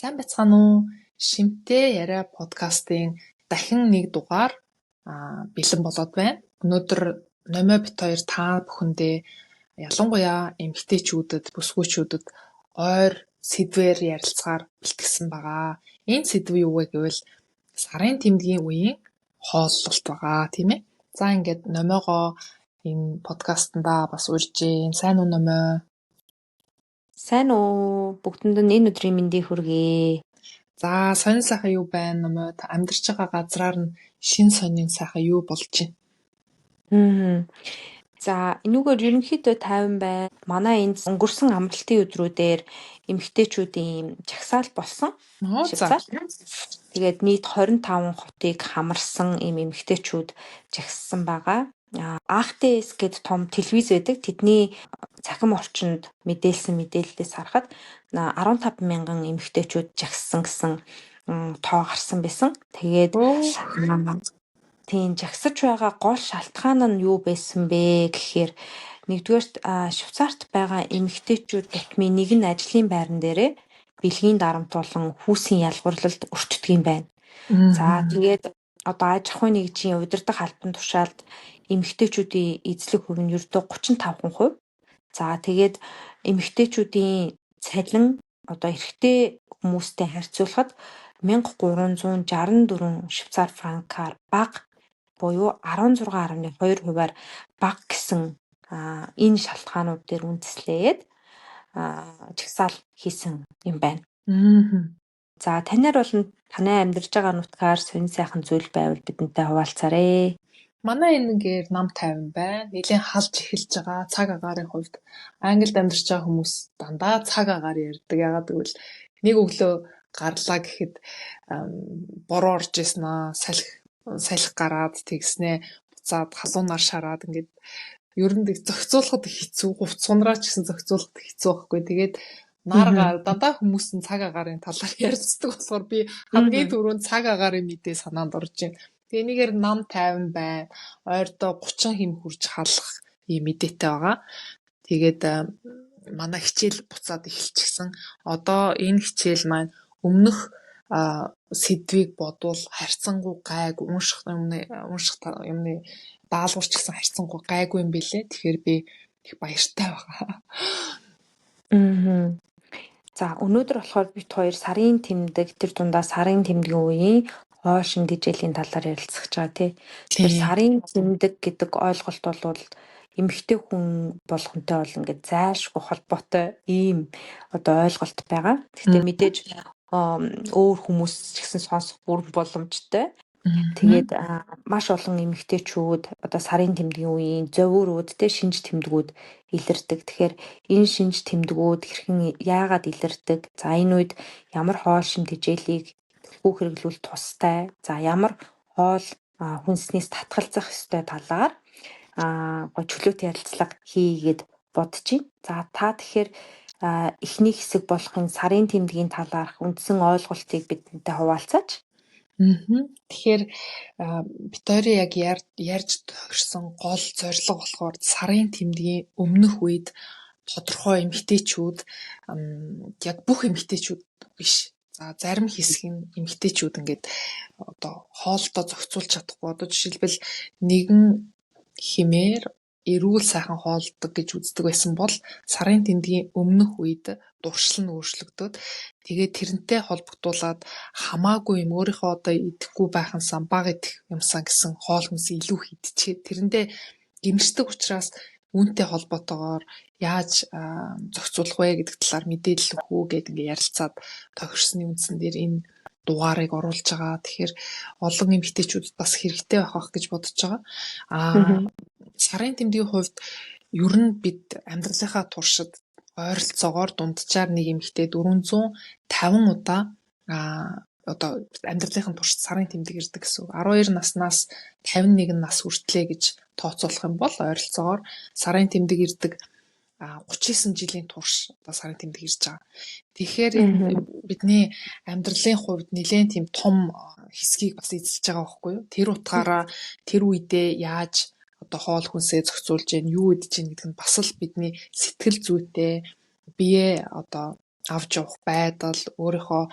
Сайн байцгаана уу? Шимтэй яриа подкастын дахин нэг дугаар бэлэн болоод байна. Өнөөдөр номоо бит хоёр та бүхэндээ ялангуяа эмэгтэйчүүдэд, бүсгүйчүүдэд ойр сэдвээр ярилцахаар бэлтгэсэн байгаа. Энэ сэдв юу вэ гэвэл сарын тэмдгийн үеийн хооллолт байгаа, тийм ээ. За ингээд номоогоо энэ подкастнда бас урьж гин. Сайн уу номоо? Сайн уу? Бүгдэнд нь энэ өдрийн мэндийг хүргэе. За, сонин сайхан юу байна номоо? Та амьдарч байгаа газраар нь шин сонин сайхан юу болж байна? За, энүүгээр ерөнхийдөө 50 байна. Манай энд өнгөрсөн амралтын өдрүүдээр эмэгтэйчүүдийн жагсаал болсон. Шивцаар. Тэгээд нийт 25 хотыг хамарсан эмэгтэйчүүд жагссан байгаа. AFTS гэдэг том телевиз байдаг. Тэдний цахим орчинд мэдээлсэн мэдээллээс харахад 15 мянган эмэгтэйчүүд жагссан гэсэн тоо гарсан байсан. Тэгээд тийм жагсаж байгаа гол шалтгаан нь юу байсан бэ гэхээр нэгдүгээрт Швейцарт байгаа эмэгтэйчүүд тутмын нэг нь ажлын байран дээрээ бэлгийн дарамтуулан хүүсийн ялгуурлалд өртдөг юм байна. За тэгээд одоо аж ахуйн нэгжийн удирдах албан тушаалд эмэгтэйчүүдийн эзлэх хувь нь ердөө 35%. За тэгээд эмэгтэйчүүдийн цалин одоо эрэгтэй хүмүүстэй харьцуулахад 1364 швейцар франкаар бага буюу 16.2%-аар бага гэсэн энэ шалтгаанууд дээр үндэслээд жагсаал хийсэн юм байна. За танаар бол танай амьдарч байгаа нутгаар сонин сайхан зүйл байвал бидэнтэй хуваалцаарай. Манай энэгээр нам 50 байна. Нилийн халж эхэлж байгаа цаг агаарын хувьд Англид амьдарч байгаа хүмүүс дандаа цаг агаар ярьдаг. Ягаад гэвэл нэг өглөө гарлаа гэхэд бороо орж исэн салхи гараад тэгснээ буцаад халуунаар шараад ингээд ер нь зохицуулахад хэцүү, хувцсунраа ч гэсэн зохицуулахад хэцүү байхгүй. Тэгээд наргаар дандаа хүмүүс нь цаг агаарын талаар ярьцдаг болохоор би хамгийн түрүүнд цаг агаарын мэдээ санаанд орж байна. Тэгээ энийгээр нам 50 байна. Ойрдоо 30 хэм хүрч халах ийм мэдээтэй байгаа. Тэгээд манай хичээл буцаад эхэлчихсэн. Одоо энэ хичээл маань өмнөх сэдвийг бодвол харьцангуй гайг унших юмны даалгаварч гэсэн харьцангуй гайгүй юм билээ. Тэгэхээр би их баяртай байгаа. За өнөөдөр болохоор бид хоёр сарын тэмдэг тэр дундаа сарын тэмдгийн үеийн хоол шингэжээлийн талаар ярилцах гэж байгаа тий. Тэгэхээр сарын тэмдэг гэдэг ойлголт бол эмэгтэй хүн болгонтой бол ингээд зайлшгүй холбоотой ийм одоо ойлголт байгаа. Гэхдээ мэдээж өөр хүмүүс ч гэсэн сонсох бүрэн боломжтой. Тэгээд маш олон эмэгтэйчүүд одоо сарын тэмдгийн үеийн зовиурууд те шинж тэмдгүүд илэрдэг. Тэгэхээр энэ шинж тэмдгүүд хэрхэн яагаад илэрдэг? За энэ үед ямар хоол шимтгийлэлийг хэрэглүүл тустай. За ямар хоол хүнснээс татгалзах ёстой талаар чөлөөт ярилцлага хийгээд бодож байна. За та тэгэхээр эхний хэсэг болохын сарын тэмдгийн талаарх үндсэн ойлголтыг бидэнтэй хуваалцаач. Тэгэхээр бид хоёрын яг ярьж тохирсон гол зорилго болохоор сарын тэмдгийн өмнөх үед тодорхой эмэгтэйчүүд яг бүх эмэгтэйчүүд биш. За зарим хэсэг нь эмэгтэйчүүд ингээд одоо хоолтоо зохицуулж чадахгүй. Одоо жишээлбэл нэгэн хэмээр эрүүл сайхан хоолдог гэж үздэг байсан бол сарын тэмдгийн өмнөх үед дуршил нь өөрчлөгдөд тэгээд тэрнтэй холбогдуулаад хамаагүй юм өөрийнхөө одоо идэхгүй байхансан бага идэх юмсан гэсэн хоол хүнс илүү идчихээ тэрэндээ гэмшдэг учраас үүнтэй холбоотойгоор яаж зохицуулах вэ гэдэг талаар мэдээлэл өгөө гэдэг ингээ ярилцаад тохирсны үндсэн дээр энэ дугаарыг оруулж байгаа. Тэгэхээр олон эмэгтэйчүүд бас хэрэгтэй байх гэж бодож байгаа. Сарын тэмдгийн хувьд ер нь бид амьдралынхаа туршид ойролцоогоор дунджаар нэг эмэгтэй 450 удаа одоо амьдралынхаа туршид сарын тэмдэг ирдэг гэсэн үг. 12 наснаас 51 нас хүртлэе гэж тооцоолох юм бол ойролцоогоор сарын тэмдэг ирдэг 39 жилийн турш одоо сарын тэмдэг ирж байгаа. Тэгэхээр энэ бидний амьдралын хувьд нэлээд тийм том хэсгийг бас эзэлж байгаа байхгүй юу? Тэр утгаараа тэр үедээ яаж одоо хоол хүнсээ зохицуулж гин юу идэж гин гэдэг нь бас л бидний сэтгэл зүйтэй бие одоо авч явах байдал, өөрийнхөө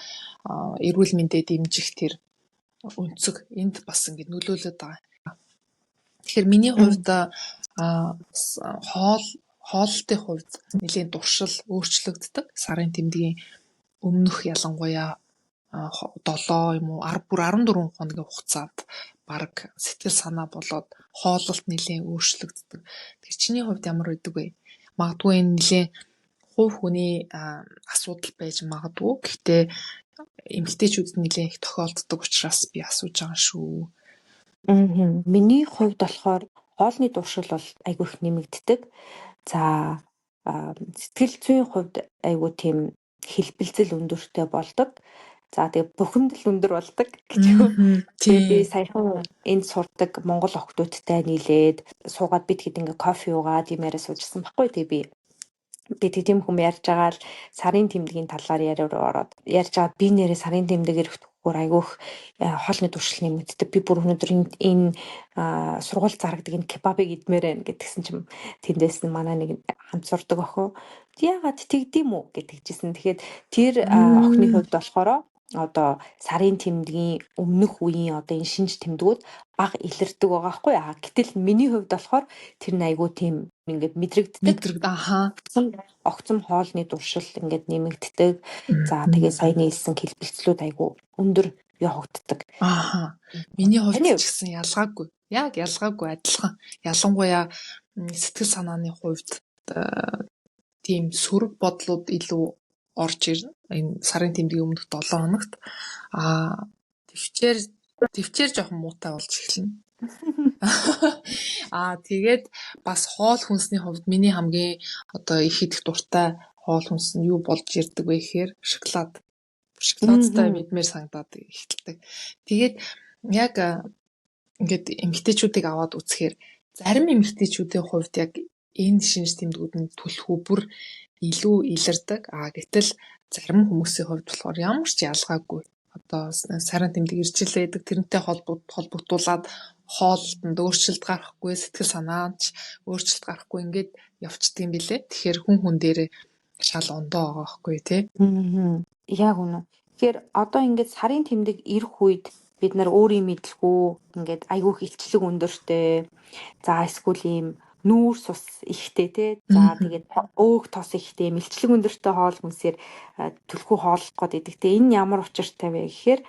эрүүл мэндэд дэмжих тэр өнцөг энд бас ингэ нөлөөлөд байгаа. Тэгэхээр миний хувьд хооллолтын хувьд нэлийн дуршил өөрчлөгддөг. Сарын тэмдгийн өмнөх ялангуяа 7 юм уу 14 хоногийн хугацаанд баг сэтгэл санаа болоод хооллолт нэлийн өөрчлөгддөг. Тэр чиний хувьд ямар байдаг вэ? Магадгүй энэ нэлийн хувь хүний асуудал байж магадгүй. Гэхдээ эмэгтэйчүүдэд нэлийн их тохиолддог учраас би асууж байгаа шүү. Миний хувьд болохоор хоолны дуршил бол айгүй их нэмэгддэг. За сэтгэл зүйн хувьд айгүй тийм хэлбэлзэл өндөртэй болдог. За тэгээ бухимдал өндөр болдог гэж юу. Тэгээ би саяхан энд сурдаг монгол охтуудтай нийлээд суугаад бид хэд ингээ кофе уугаад юм яриа суужсан баггүй. Тэгээ би тийм хүм ярьж байгаа л сарын тэмдгийн талаар яриа руу ороод ярьж байгаа би нэрээ сарын тэмдэг ирэх төгөөр айгүйх хоолны туршил нэмэгддэг. Би бүр өнөөдөр энэ сургууль зарагдаг энэ кебабыг идмээр байна гэдгсэн чим тэндээс нь манай нэг хамт сурдаг охин яагаад тэгдэм үү гэдэгжсэн. Тэгэхээр тэр охины хувьд болохоор одоо сарын тэмдгийн өмнөх үеийн одоо энэ шинж тэмдгүүд бага илэрдэг байгаа хгүй. Гэтэл миний хувьд болохоор тэр айгүй тийм ингээд мэдрэгддэг. Огцом хоолны дуршил ингээд нэмэгддэг. За тэгээ саяны хэлсэн хэлбэлцлүүд айгүй өндөр явагддаг. Миний хувьд ч гэсэн ялгаагүй. Яг ялгаагүй адилхан. Ялангуяа сэтгэл санааны хувьд тийм сөрөг бодлууд илүү орж ирнэ. Энэ сарын тэмдгийн өмнөх 7 хоногт төвчээр жоохон муутай болж эхэлнэ. Тэгээд бас хоол хүнсний хувьд миний хамгийн одоо их идэх дуртай хоол хүнс нь юу болж ирдэг вэ гэхээр шоколадтай мэдмээр санагдаад эхэлдэг. Тэгээд яг ингээд эмэгтэйчүүдийг аваад үзэхээр зарим эмэгтэйчүүдийн хувьд яг энэ шинж тэмдгүүд нь түлхүү бүр илүү илэрдэг. Гэтэл зарим хүмүүсийн хувьд болохоор ямар ч ялгаагүй. Одоо сарын тэмдэг ирж л байдаг. Тэрнтэй холбогдуулаад хоолтонд өөрчлөлт гарахгүй, сэтгэл санаач өөрчлөлт гарахгүй ингээд явцдаг юм билэ. Тэгэхээр хүн дээрээ шал ондоо байгаа байхгүй тий. Яг үнэ. Тэгэхээр одоо ингээд сарын тэмдэг ирэх үед бид нар өөрийн мэдлгүй ингээд айгүйх илчлэг өндөртэй. За эсвэл ийм нүүр сус ихтэй тий. За тэгээд өөх тос ихтэй, мэлчлэг өндөртэй хоол хүнсээр түлхүү хооллох гээд идэг. Тэгээ энэ ямар учиртай вэ гэхээр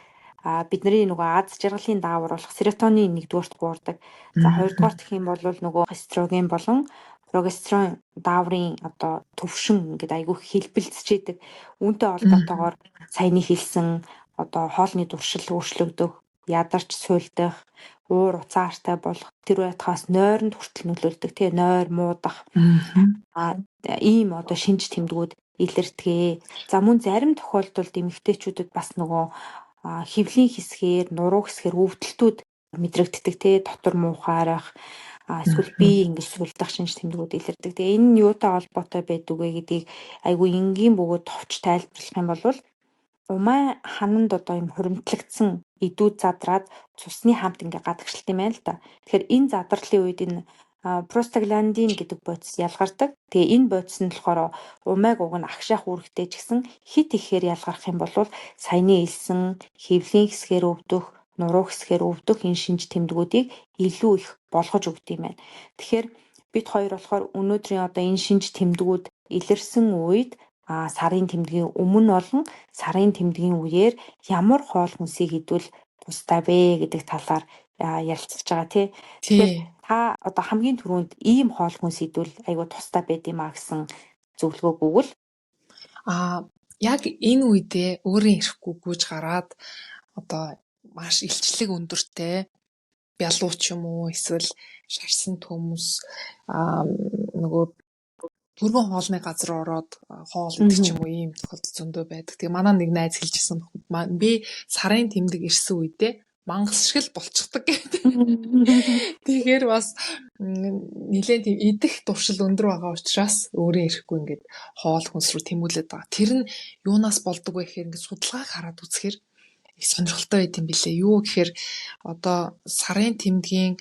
бидний нөгөө аз жаргалын даавар болох серотонин 1-р буурдаг. За 2-р гэх юм бол нөгөө эстроген болон прогестерон дааврын одоо төвшин ингээд айгүйх хэлбэлцчихэд үүнтэй холбоотойгоор саяны хэлсэн одоо хоолны дуршил өөрчлөгдөх, ядарч суйлдах, уур уцаартай болох, тэр байтгаас нойронд хүртэл нөлөөлдөг тий, нойр муудах. Ийм одоо шинж тэмдгүүд илэрдэг. За мөн зарим тохиолдолд эмэгтэйчүүдэд бас нөгөө хөвлийн хэсгээр, нуруу хэсгээр өвдөлтүүд мэдрэгддэг тий, дотор муухайрах, эсвэл би ингэж суйлдах шинж тэмдгүүд илэрдэг. Тэгээ энэ нь юутай холбоотой байдаг вэ гэдгийг айгүй энгийн бөгөөд товч тайлбарлах юм бол умаа хананд одоо юм хуримтлагдсан идүүд задраад цусны хамт ингээ гадагшлт юм байна л да. Тэгэхээр энэ задралын үед энэ простагландин гэдэг бодис ялгардаг. Тэгээ энэ бодис нь болохоор умайг уг нь агшаах үүрэгтэй ч гэсэн хит ихээр ялгарх юм бол саяны хэлсэн хөвлийн хэсгээр өвдөх, нуруу хэсгээр өвдөх энэ шинж тэмдгүүдийг илүү их болгож өгд юм байна. Тэгэхээр бид хоёр болохоор өнөөдрийн одоо энэ шинж тэмдгүүд илэрсэн үед сарын тэмдгийн өмнө болон сарын тэмдгийн үеэр ямар хоол хүнсийг идвэл тустай вэ гэдэг талаар ярилцж байгаа тий. Тэгэхээр та одоо хамгийн түрүүнд ийм хоол хүнс идвэл айгүй тустай байд юм гэсэн зөвлөгөөг өгвөл яг энэ үедээ өөрийн ирэхгүй гүйж гараад одоо маш илчлэг өндөртэй бялууч юм уу эсвэл шарсан төмс нөгөө түргэн хоолны газар ороод хоол идэх ч юм уу ийм тохиолдол зөндөө байдаг. Тэгээ манай нэг найз хэлжсэн би сарын тэмдэг ирсэн үедээ мангас шиг л болчихдог гэдэг. Тэгэхээр бас нэлээд тийм идэх туршил өндөр байгаа учраас өөрөө ирэхгүй ингээд хоол хүнс рүү тэмүүлээд байгаа. Тэр нь юунаас болдог вэ гэхээр ингээд судалгааг хараад үзэхээр их сонирхолтой байт юм билээ. Юу гэхээр одоо сарын тэмдгийн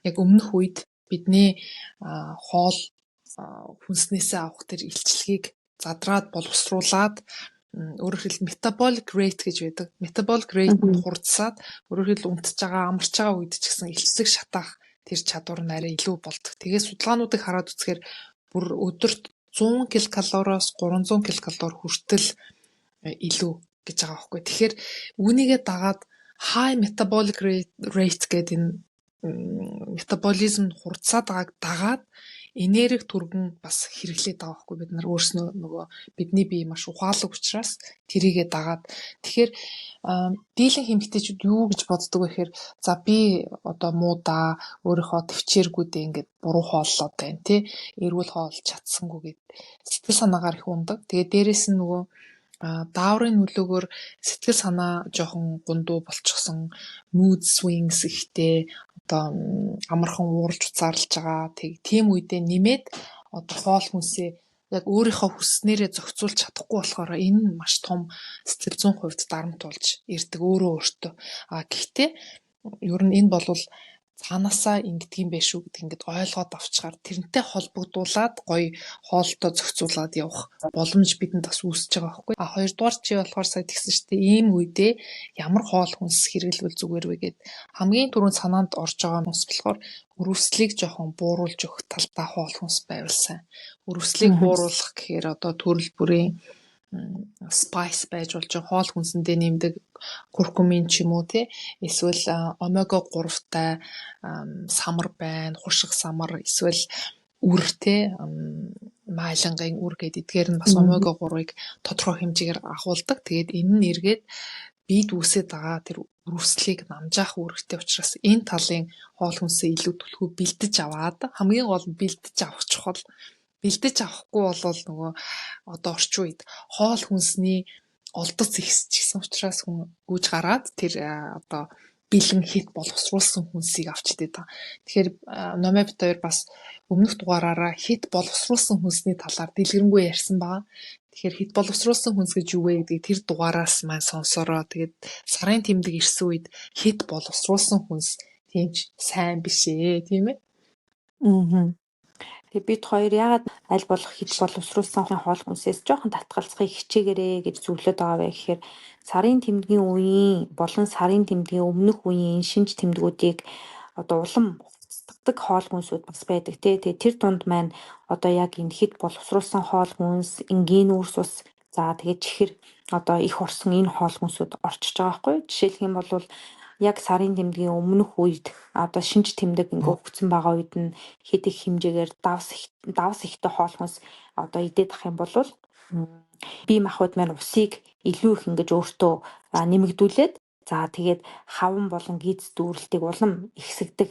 яг өмнөх үед бидний хоол хүнснээсээ авах тэр илчлэгийг задраад боловсруулад өөрөөр хэлбэл metabolic rate гэж байдаг. Metabolic rate нь хурдсаад өөрөөр хэлбэл унтж байгаа, амарч байгаа үед ч гэсэн элсэг шатаах тэр чадвар нь арай илүү болдог. Тэгээд судалгаануудыг хараад үзэхээр бүр өдөрт 100 ккал-оороос 300 ккал хүртэл илүү гэж байгаа байхгүй. Тэгэхээр үүнийгээ дагаад high metabolic rate гэдэг энэ метаболизм хурдсаад байгааг дагаад энерги түргэн бас хэрэглээд байгаа байхгүй. Бид нар өөрснөө нөгөө бидний бие маш ухаалаг учраас тэрийгэ дагаад. Тэгэхээр дийлэн эмэгтэйчүүд юу гэж боддог вэ гэхээр за би одоо муудаа өөрийнхөө төвчээргүүдээ ингээд буруу хооллоод байна тий. Эрүүл хоол чадсангүй гэд сэтгэл санаагаар их ундаг. Тэгээ дээрэс нь нөгөө дааврын нөлөөгөөр сэтгэл санаа жоохон гундуу болчихсон, mood swings ихтэй, одоо амархан уурж уцаарлаж байгаа. Тийм үедээ нэмээд одоо хоол хүнсээ яг өөрийнхөө хүснээрээ зохицуулж чадахгүй болохоор энэ нь маш том сэтгэл зүйн хувьд дарамт болж ирдэг өөртөө. Гэхдээ ер нь энэ болвол цаанаасаа ингэдэг юм байх шүү гэдэг ингээд ойлгоод авчгаар тэрнтэй холбогдуулаад гоё хоолтой зохицуулаад явах боломж бидэнд бас үүсэж байгаа байхгүй. Хоёрдугаар чи болохоор сая тэгсэн шүү дээ. Ийм үедээ ямар хоол хүнс хэрэглэвэл зүгээр вэ гэд хамгийн түрүүнд санаанд орж байгаа хүнс болохоор өрөвслийг жоохон бууруулж өгөх талдаа хоол хүнс байвал сайн. Өрөвслийг бууруулах гэхээр одоо төрөл бүрийн spice байж болж хоол хүнсэндээ нэмдэг куркумин ч юм уу тий эсвэл омега 3-тай самар байна, хушиг самар эсвэл үр тий майлангийн үр гэдэг эдгээр нь бас омега 3-ыг тодорхой хэмжээгээр агуулдаг. Тэгээд энэ нь эргээд бид үүсэж байгаа тэр өрөвслийг намжаах үүрэгтэй учраас энэ талын хоол хүнсээ илүү түлхүү бэлдэж аваад хамгийн гол нь бэлдэж авах чухал. Бэлдэж авахгүй бол нөгөө одоо орчин үед хоол хүнсний олдоц ихсчихсэн учраас хүн гүйж гараад тэр одоо бэлэн хит боловсруулсан хүнсийг авчдээ та. Тэгэхээр номер бит хоёр бас өмнөх дугаараараа хит боловсруулсан хүнсний талаар дэлгэрэнгүй ярьсан байгаа. Тэгэхээр хит боловсруулсан хүнс гэж юу вэ гэдгийг тэр дугаараас маань сонсороо. Тэгээд сарын тэмдэг ирсэн үед хит боловсруулсан хүнс тиймч сайн биш ээ, тийм ээ. Тэгээ бид хоёр яагаад аль болох хит боловсруулсан хоол хүнсээс жоохон татгалзахыг хичээгээрээ гэж зөвлөд байгаа вэ гэхээр сарын тэмдгийн үеийн болон сарын тэмдгийн өмнөх үеийн шинж тэмдгүүдийг одоо улам устгадаг хоол хүнсүүд бас байдаг тий. Тэгээ тэр дунд маань одоо яг энэ хит боловсруулсан хоол хүнс, энгийн үрс ус, за тэгээ чихэр одоо их орсон энэ хоол хүнсүүд орчиж байгаа байхгүй. Жишээлх юм бол яг сарын тэмдгийн өмнөх үед одоо шинж тэмдэг ингээ өгцөн байгаа үед нь хэд их хэмжээгээр давс ихтэй хоол хүнс одоо идээд ах юм бол бие махбод маань усыг илүү их ингэж өөртөө нэмэгдүүлээд за тэгээд хаван болон гиз дүүрэлтийг улам ихсэгдэг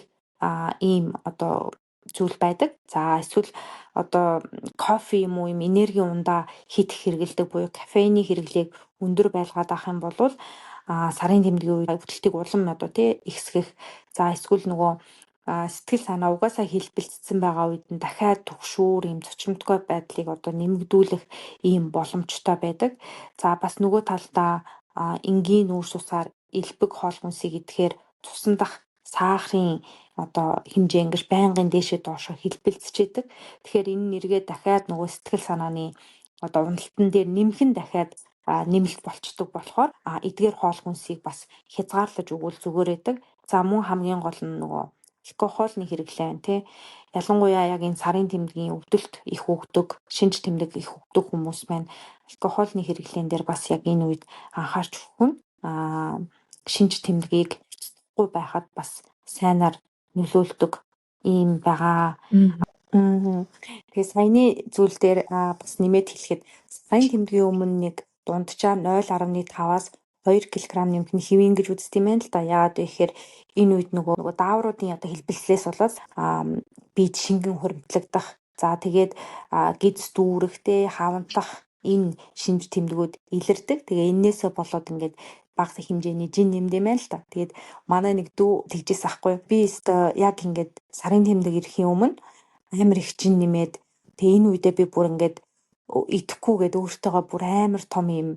ийм одоо зүйл байдаг. За эсвэл одоо кофе юм уу юм энерги ундаа хит хэрэгэлдэг буюу кофеины хэрэглээг өндөр байлгаад авах юм бол сарын тэмдгийн үед хөдөлтийг улам одоо тий ихсгэх. За эсвэл нөгөө сэтгэл санаа угаасаа хэлбэлцсэн байгаа үед нь дахиад түгшүүр ийм зочимтгой байдлыг одоо нэмэгдүүлэх ийм боломжтой байдаг. За бас нөгөө талдаа энгийн нүүрс усаар элбэг хоол хүнсийг идэхээр цусандах сахарын одоо хэмжээ ингэж байнгын дээшээ доошо хэлбэлцчихэд. Тэгэхээр энэ нэргээ дахиад нөгөө сэтгэл санааны одоо уналтан дээр нэмхэн дахиад нэмэлт болчдөг болохоор эдгээр хоол хүнсийг бас хязгаарлаж өгвөл зүгээр байдаг. За мөн хамгийн гол нь нөгөө алкогольны хэрэглээ байна тий. Ялангуяа яг энэ сарын тэмдгийн өвдөлт их өгдөг, шинж тэмдэг их өгдөг хүмүүс байна. Алкогольны хэрэглээн дээр бас яг энэ үед анхаарч өгөх нь шинж тэмдгийг цэцэхгүй байхад бас сайнаар нөлөөлдөг ийм байгаа. Тэгээ саяны зүйл дээр бас нэмээд хэлэхэд сарын тэмдгийн өмнө нэг дунджаар 0.5-аас 2 кг нэмэх нь хэвэн гэж үздэг юм байна л да. Яагаад вэ гэхээр энэ үед нөгөө даавруудын одоо хэлбэлслээс болоод бид шингэн хуримтлагдах, за тэгээд гиз дүүрэхтэй хавантах энэ шинж тэмдгүүд илэрдэг. Тэгээ энээсээ болоод ингээд бага хэмжээний жин нэмд юм байна л да. Тэгээд манай нэг дүү тэгжээс ахгүй. Би өөртөө яг ингээд сарын тэмдэг ирэхийн өмнө амар их жин нэмээд тэгээ энэ үедээ би бүр ингээд идэхгүйгээд өөртөөгөө бүр амар том юм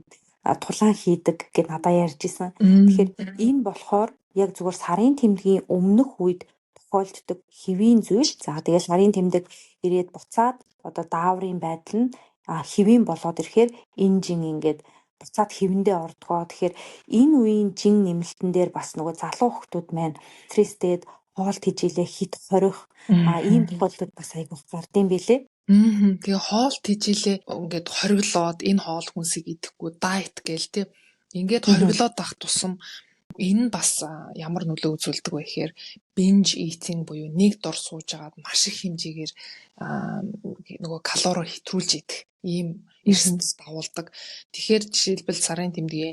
тулаан хийдэг гэд надад ярьж исэн. Тэгэхээр энэ болохоор яг зүгээр сарын тэмдгийн өмнөх үед тохиолддог хэвийн зүйл. За тэгээд сарын тэмдэг ирээд буцаад одоо дааврын байдал нь хэвийн болоод ирэхээр энэ жин ингээд буцаад хэвэндээ ордгоо. Тэгэхээр энэ үеийн жин нэмэлтэн дээр бас нөгөө залуу хүмүүс маань стресстэйд хоолт хийж илээ хит хорих ийм тохиолдол бас айгүйх гардыг билээ. Тэгээ хоолт хийжээ ингээд хориглоод энэ хоол хүнсийг идэхгүй дайет гээл тий. Ингээд хориглоод байх тусам энэ бас ямар нөлөө үзүүлдэг вэ гэхээр binge eating буюу нэг дор сууж агаад маш их хэмжээгээр нөгөө калори хэтрүүлж идэх ийм эрсдэл дагуулдаг. Тэгэхээр жишээлбэл сарын тэмдгээ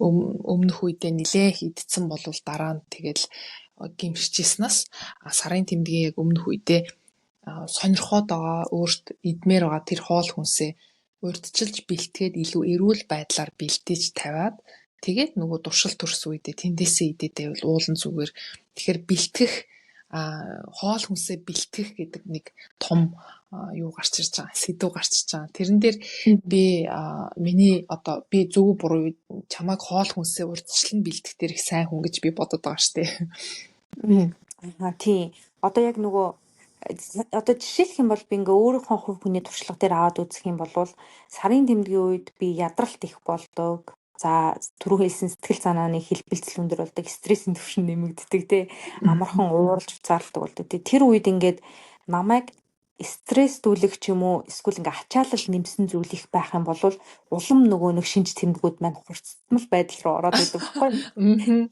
өмнөх үедээ нилээх идсэн болвол дараа нь тэгэл гимшижсэнээс сарын тэмдгийн яг өмнөх үедээ сонирхоод байгаа өөрт идмээр байгаа тэр хоол хүнсээ урьдчилж бэлтгээд илүү эрүүл байдлаар бэлтээж тавиад тэгээд нөгөө туршилт төрсөн үедээ тэндээсээ идээд байвал уулан зүгээр тэгэхээр бэлтгэх хоол хүнсээ бэлтгэх гэдэг нэг том юу гарч ирж байгаа сэдв гарч ирж байгаа. Тэрэн дээр би миний одоо би зөв буруу чамайг хоол хүнсээ урьдчилан бэлтгэх дээр их сайн хүн гэж би бодод байгаа штэ. Тийм. Одоо яг нөгөө одоо жишээлх юм бол би ингээ өөрийнхөө хувь хүний туршлага дээр аваад үзэх юм бол сарын тэмдгийн үед би ядралт их болдог. За түрүү хэлсэн сэтгэл санааны хэлбэлцэл өндөр болдог, стрессийн түвшин нэмэгддэг, тий. Амархан ууралж буцаарладаг болдог. Тэр үед ингээд намайг стресстүүлэх ч юм уу эсвэл ингээ ачаалал нэмсэн зүйл их байх юм бол улам нөгөө нэг шинж тэмдгүүд маань хурцтмал байдал руу ороод идэг байхгүй.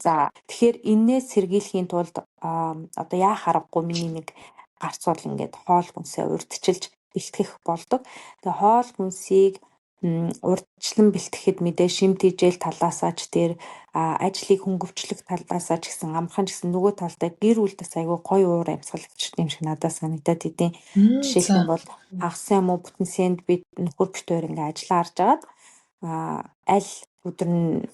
За тэгэхээр энээс сэргийлэхийн тулд одоо яах аргагүй миний нэг гарц бол ингээд хоол хүнсээ урьдчилж бэлтгэх болдог. Тэгээ хоол хүнсийг урьдчилан бэлтгэхэд мэдээ шим тэжээл талаасаа ч тэр ажлыг хөнгөвчлөх талаасаа ч гэсэн амархан ч гэсэн нөгөө талдаа гэр бүлдээс айгүй гоё уур амьсгал авчирч юм шиг надад санагдаад идэв. Жишээлх нь бол хагас юм уу бүтэн сэнд бид нөхөр битүүр ингээ ажиллаа харж агаад аль өдөр нь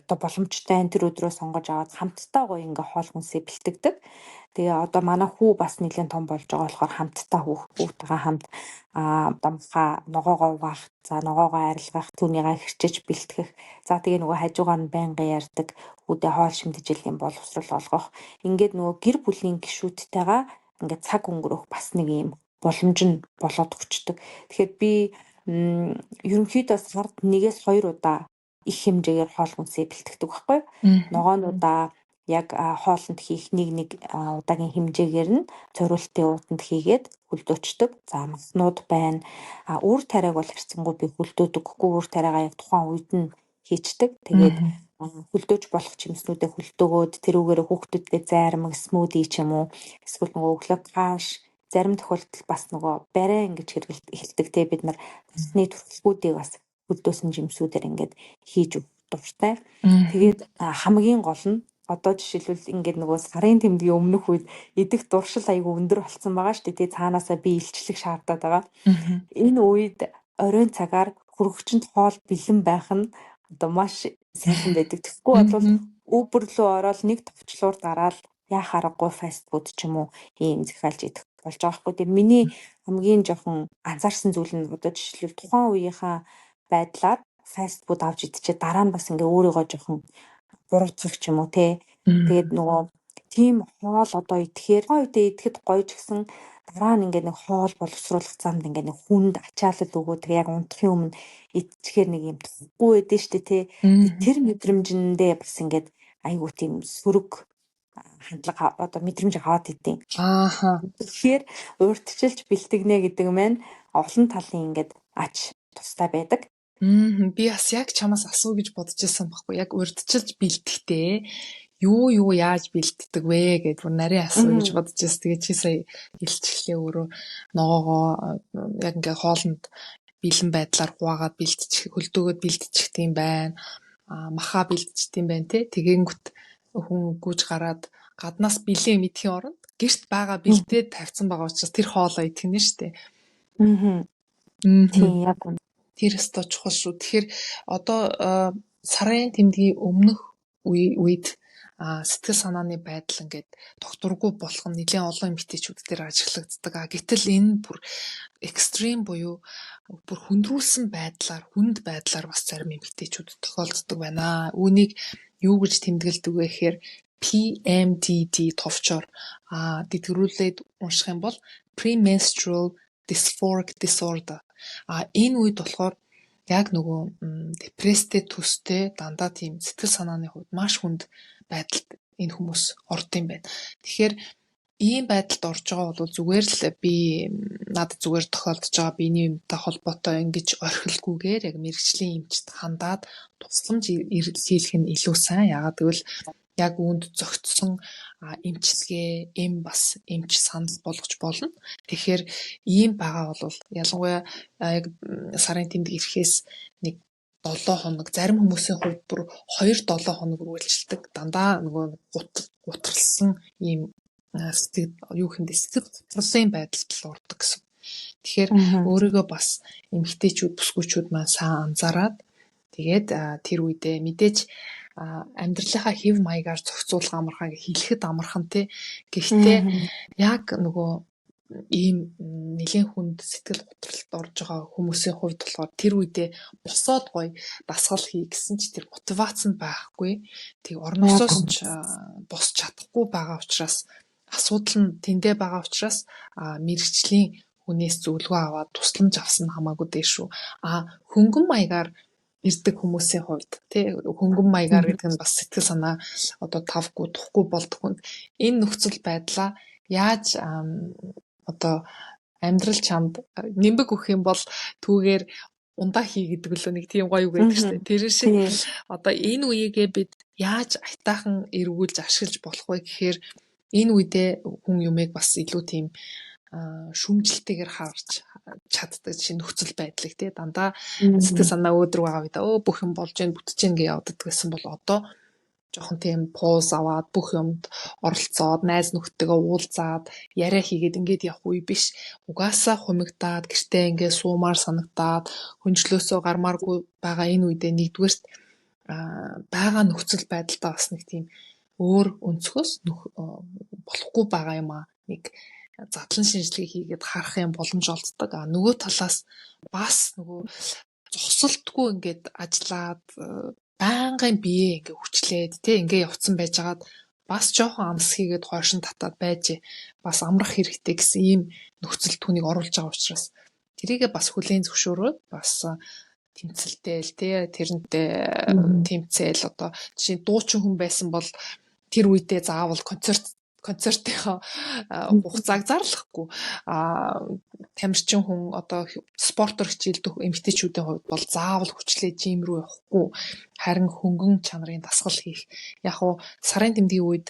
одоо боломжтой тэр өдрөө сонгож аваад хамтдаа гоё ингээ хоол хүнсээ бэлтгэдэг. Тэгээ одоо манай хүү бас нэлээд том болж байгаа болохоор хамтдаа хүүтэйгээ хамт дамхаа ногоогоо угаах, за ногоогоо арилгах, түүнийгээ хэрчиж бэлтгэх. За тэгээ нөгөө хажуугаар нь байнгын ярьдаг хүүдээ хоол шимтгийллийн боловсрол олгох. Ингээд нөгөө гэр бүлийн гишүүдтэйгээ ингээд цаг өнгөрөх бас нэг юм боломж нь болоод өгчдөг. Тэгэхээр би ерөнхийдөө сард 1-2 удаа их хэмжээгээр хоол хүнсээ бэлтгэдэг байхгүй. Ногоонуудаа яг хоолнд хийх нэг удаагийн хэмжээгээр нь цориултын ууданд хийгээд хөлдөөчдөг. За махнууд байна. Үр тариаг бол харьцангуй би хөлдөөдөггүй. Үр тариагаа яг тухайн үед нь хийчдэг. Тэгээд хөлдөөж болох чимснүүдээ хөлдөөгөөд тэрүүгээр хүүхдүүдтэй зайрмаг смуди ч юм уу эсвэл нөгөө өглөө каш зарим тохиолдолд бас нөгөө барай ингэж эхэлдэг те бид нар тосны төрөлгүүдийг бас хөлдөөсөн жимсүүдээр ингээд хийж дуртай. Тэгээд хамгийн гол нь одоо жишээлбэл ингээд нөгөө сарын тэмдгийн өмнөх үед идэх дуршил аягүй өндөр болсон байгаа шүү дээ. Цаанаасаа би илчлэх шаардаад байгаа. Энэ үед оройн цагаар хөргөчөнд хоол бэлэн байх нь одоо маш сайхан байдаг. Тэгэхгүй бол Uber руу ороод нэг товчлуур дараал яах аргагүй фаст фуд ч юм уу ийм захиалж идэх болж байгаа хгүй. Тэгээ миний хамгийн жоохон анзаарсан зүйл нь одоо жишээлбэл тухайн үеийнхаа байдлаар фаст фуд авч идчихээ дараа нь бас ингээ өөрийгөө жоохон буруутгах ч юм уу те. Тэгээд нөгөө тийм хоол одоо идэхээр үедээ идэхэд гоё ч гэсэн дараа нь ингээ нэг хоол боловсруулах замд ингээ нэг хүнд ачаалал өгөө тэгээ яг унтахын өмнө идчихээр нэг юм тухгүй байдэн штэ те. Тэр мэдрэмжэндээ бас ингээд айгуу тийм сөрөг хандлага одоо мэдрэмж аваад идэв. Тэгэхээр урьдчилж бэлтгэнэ гэдэг маань олон талын ингээд ач тустай байдаг. Би бас яг чамаас асуу гэж бодож байсан байхгүй. Яг урьдчилж бэлтгэхдээ юу яаж бэлтдэг вэ гэж нарийн асуу гэж бодож байсан. Тэгээ чи сая илчлээ өөрөө ногоогоо яг ингээ хоолнд бэлэн байдлаар хуваагаад бэлтчих, хөлдөөгөөд бэлтчих тийм байна. Махаа бэлтчих тийм байна те. Тэгэнгүүт хүн гүйж гараад гаднаас бэлэн мэдхийн оронд гэрт байгаа бэлтээд тавьсан байгаа учраас тэр хоолоо идэх нь штэ. Тийм яг үнэ. Тэр өстой чухал шүү. Тэгэхээр одоо сарын тэмдгийн өмнөх үед сэтгэл санааны байдал ингээд докторгүй болох нь нэлээд олон эмэгтэйчүүд дээр ажиглагддаг. Гэтэл энэ бүр экстрим буюу бүр хүндрүүлсэн байдлаар, хүнд байдлаар бас зарим эмэгтэйчүүд тохиолддог байна. Үүнийг юу гэж тэмдэглэдэг вэ гэхээр PMDD товчоор дэлгэрүүлээд унших юм бол premenstrual dysphoric disorder. Энэ үед болохоор яг нөгөө депресстэй төстэй дандаа тийм сэтгэл санааны хувьд маш хүнд байдалд энэ хүмүүс орд юм байна. Тэгэхээр ийм байдалд орж байгаа бол зүгээр л би надад зүгээр тохиолдож байгаа биений юмтай холбоотой ингэж орхилгүйгээр яг мэрэгжлийн эмчт хандаад тусламж хийх нь илүү сайн. Яагаад гэвэл яг үүнд зөгцсөн эмчилгээ, бас эмч санал болгож болно. Тэгэхээр ийм байгаа бол ялангуяа яг сарын тэмдэг ирэхээс нэг 7 хоног, зарим хүмүүсийн хувьд бүр 2-7 хоног үргэлжилдэг. Дандаа нөгөө гутралсан ийм сэтгэл готролын байдалд л ордог гэсэн. Тэгэхээр өөрийгөө бас эмэгтэйчүүд, бүсгүйчүүд маань сайн анзаараад тэгээд тэр үедээ мэдээж амьдралынхаа хэв маягаар зохицуулах амархаа хэлэхэд амархан тий. Гэхдээ яг нөгөө ийм нэлийн хүнд сэтгэл готролд орж байгаа хүмүүсийн хувьд болохоор тэр үедээ босоод гоё дасгал хий гэсэн ч тэр мотивац нь байхгүй. Тэг орносоос ч босч чадахгүй байгаа учраас асуудал нь тэндээ байгаа учраас мэрэгчлийн хүнээс зөвлөгөө аваад тусламж авсан хамаагүй дээ шүү. Хөнгөн маягаар ирдэг хүмүүсийн хувьд тий хөнгөн маягаар гэдэг нь бас сэтгэл санаа одоо тавгүй тухгүй болдгоо. Энэ нөхцөл байдлаа яаж одоо амьдрал чамд нэмбэг өгөх юм бол түүгээр ундаа хий гэдэг л нэг тийм гоё үг байдаг шүү дээ. Тэр шиг одоо энэ үеигээ бид яаж айтаахан эргүүлж ашиглаж болох вэ гэхээр энэ үедээ хүн юмыг бас илүү тийм шүмжлэлтэйгээр харж чаддаг чинь нөхцөл байдлыг тий дандаа сэтгэл санаа өөдрөг байгаа үед бүх юм болж гэн бүтэж гэн гэж явдаг гэсэн бол одоо жоохон тийм пауз аваад бүх юмд оролцоод найз нөхдөдөө уулзаад яриа хийгээд ингээд явах үе биш. Угаасаа хумигдаад гэртээ ингээд суумаар санагдаад хөнжлөөсөө гармааргүй байгаа энэ үедээ нэгдүгээрт байгаа нөхцөл байдалтай бас нэг тийм өөр өнцгөөс болохгүй байгаа юм нэг задлан шинжилгээ хийгээд харах юм боломж олддог. Нөгөө талаас бас нөгөө зогсолтгүй ингээд ажиллаад байнгын бие ингээ хүчлээд тий ингээ явцсан байжгаад бас жоохон амс хийгээд хойшин татаад байж бас амрах хэрэгтэй гэсэн ийм нөхцөл түүнийг оруулж байгаа учраас тэрийгээ бас хүлээн зөвшөөрөөд бас тэмцэлтэйл тий тэрнтэй тэмцээл одоо жишээ дуучин хүн байсан бол тэр үедээ заавал концертынхаа хугацааг зарлахгүй тамирчин хүн одоо спортоор хичээлдэх эмэгтэйчүүдийн хувьд бол заавал хүчлээ жим рүү явахгүй харин хөнгөн чанарын дасгал хийх яг уу сарын тэмдгийн үед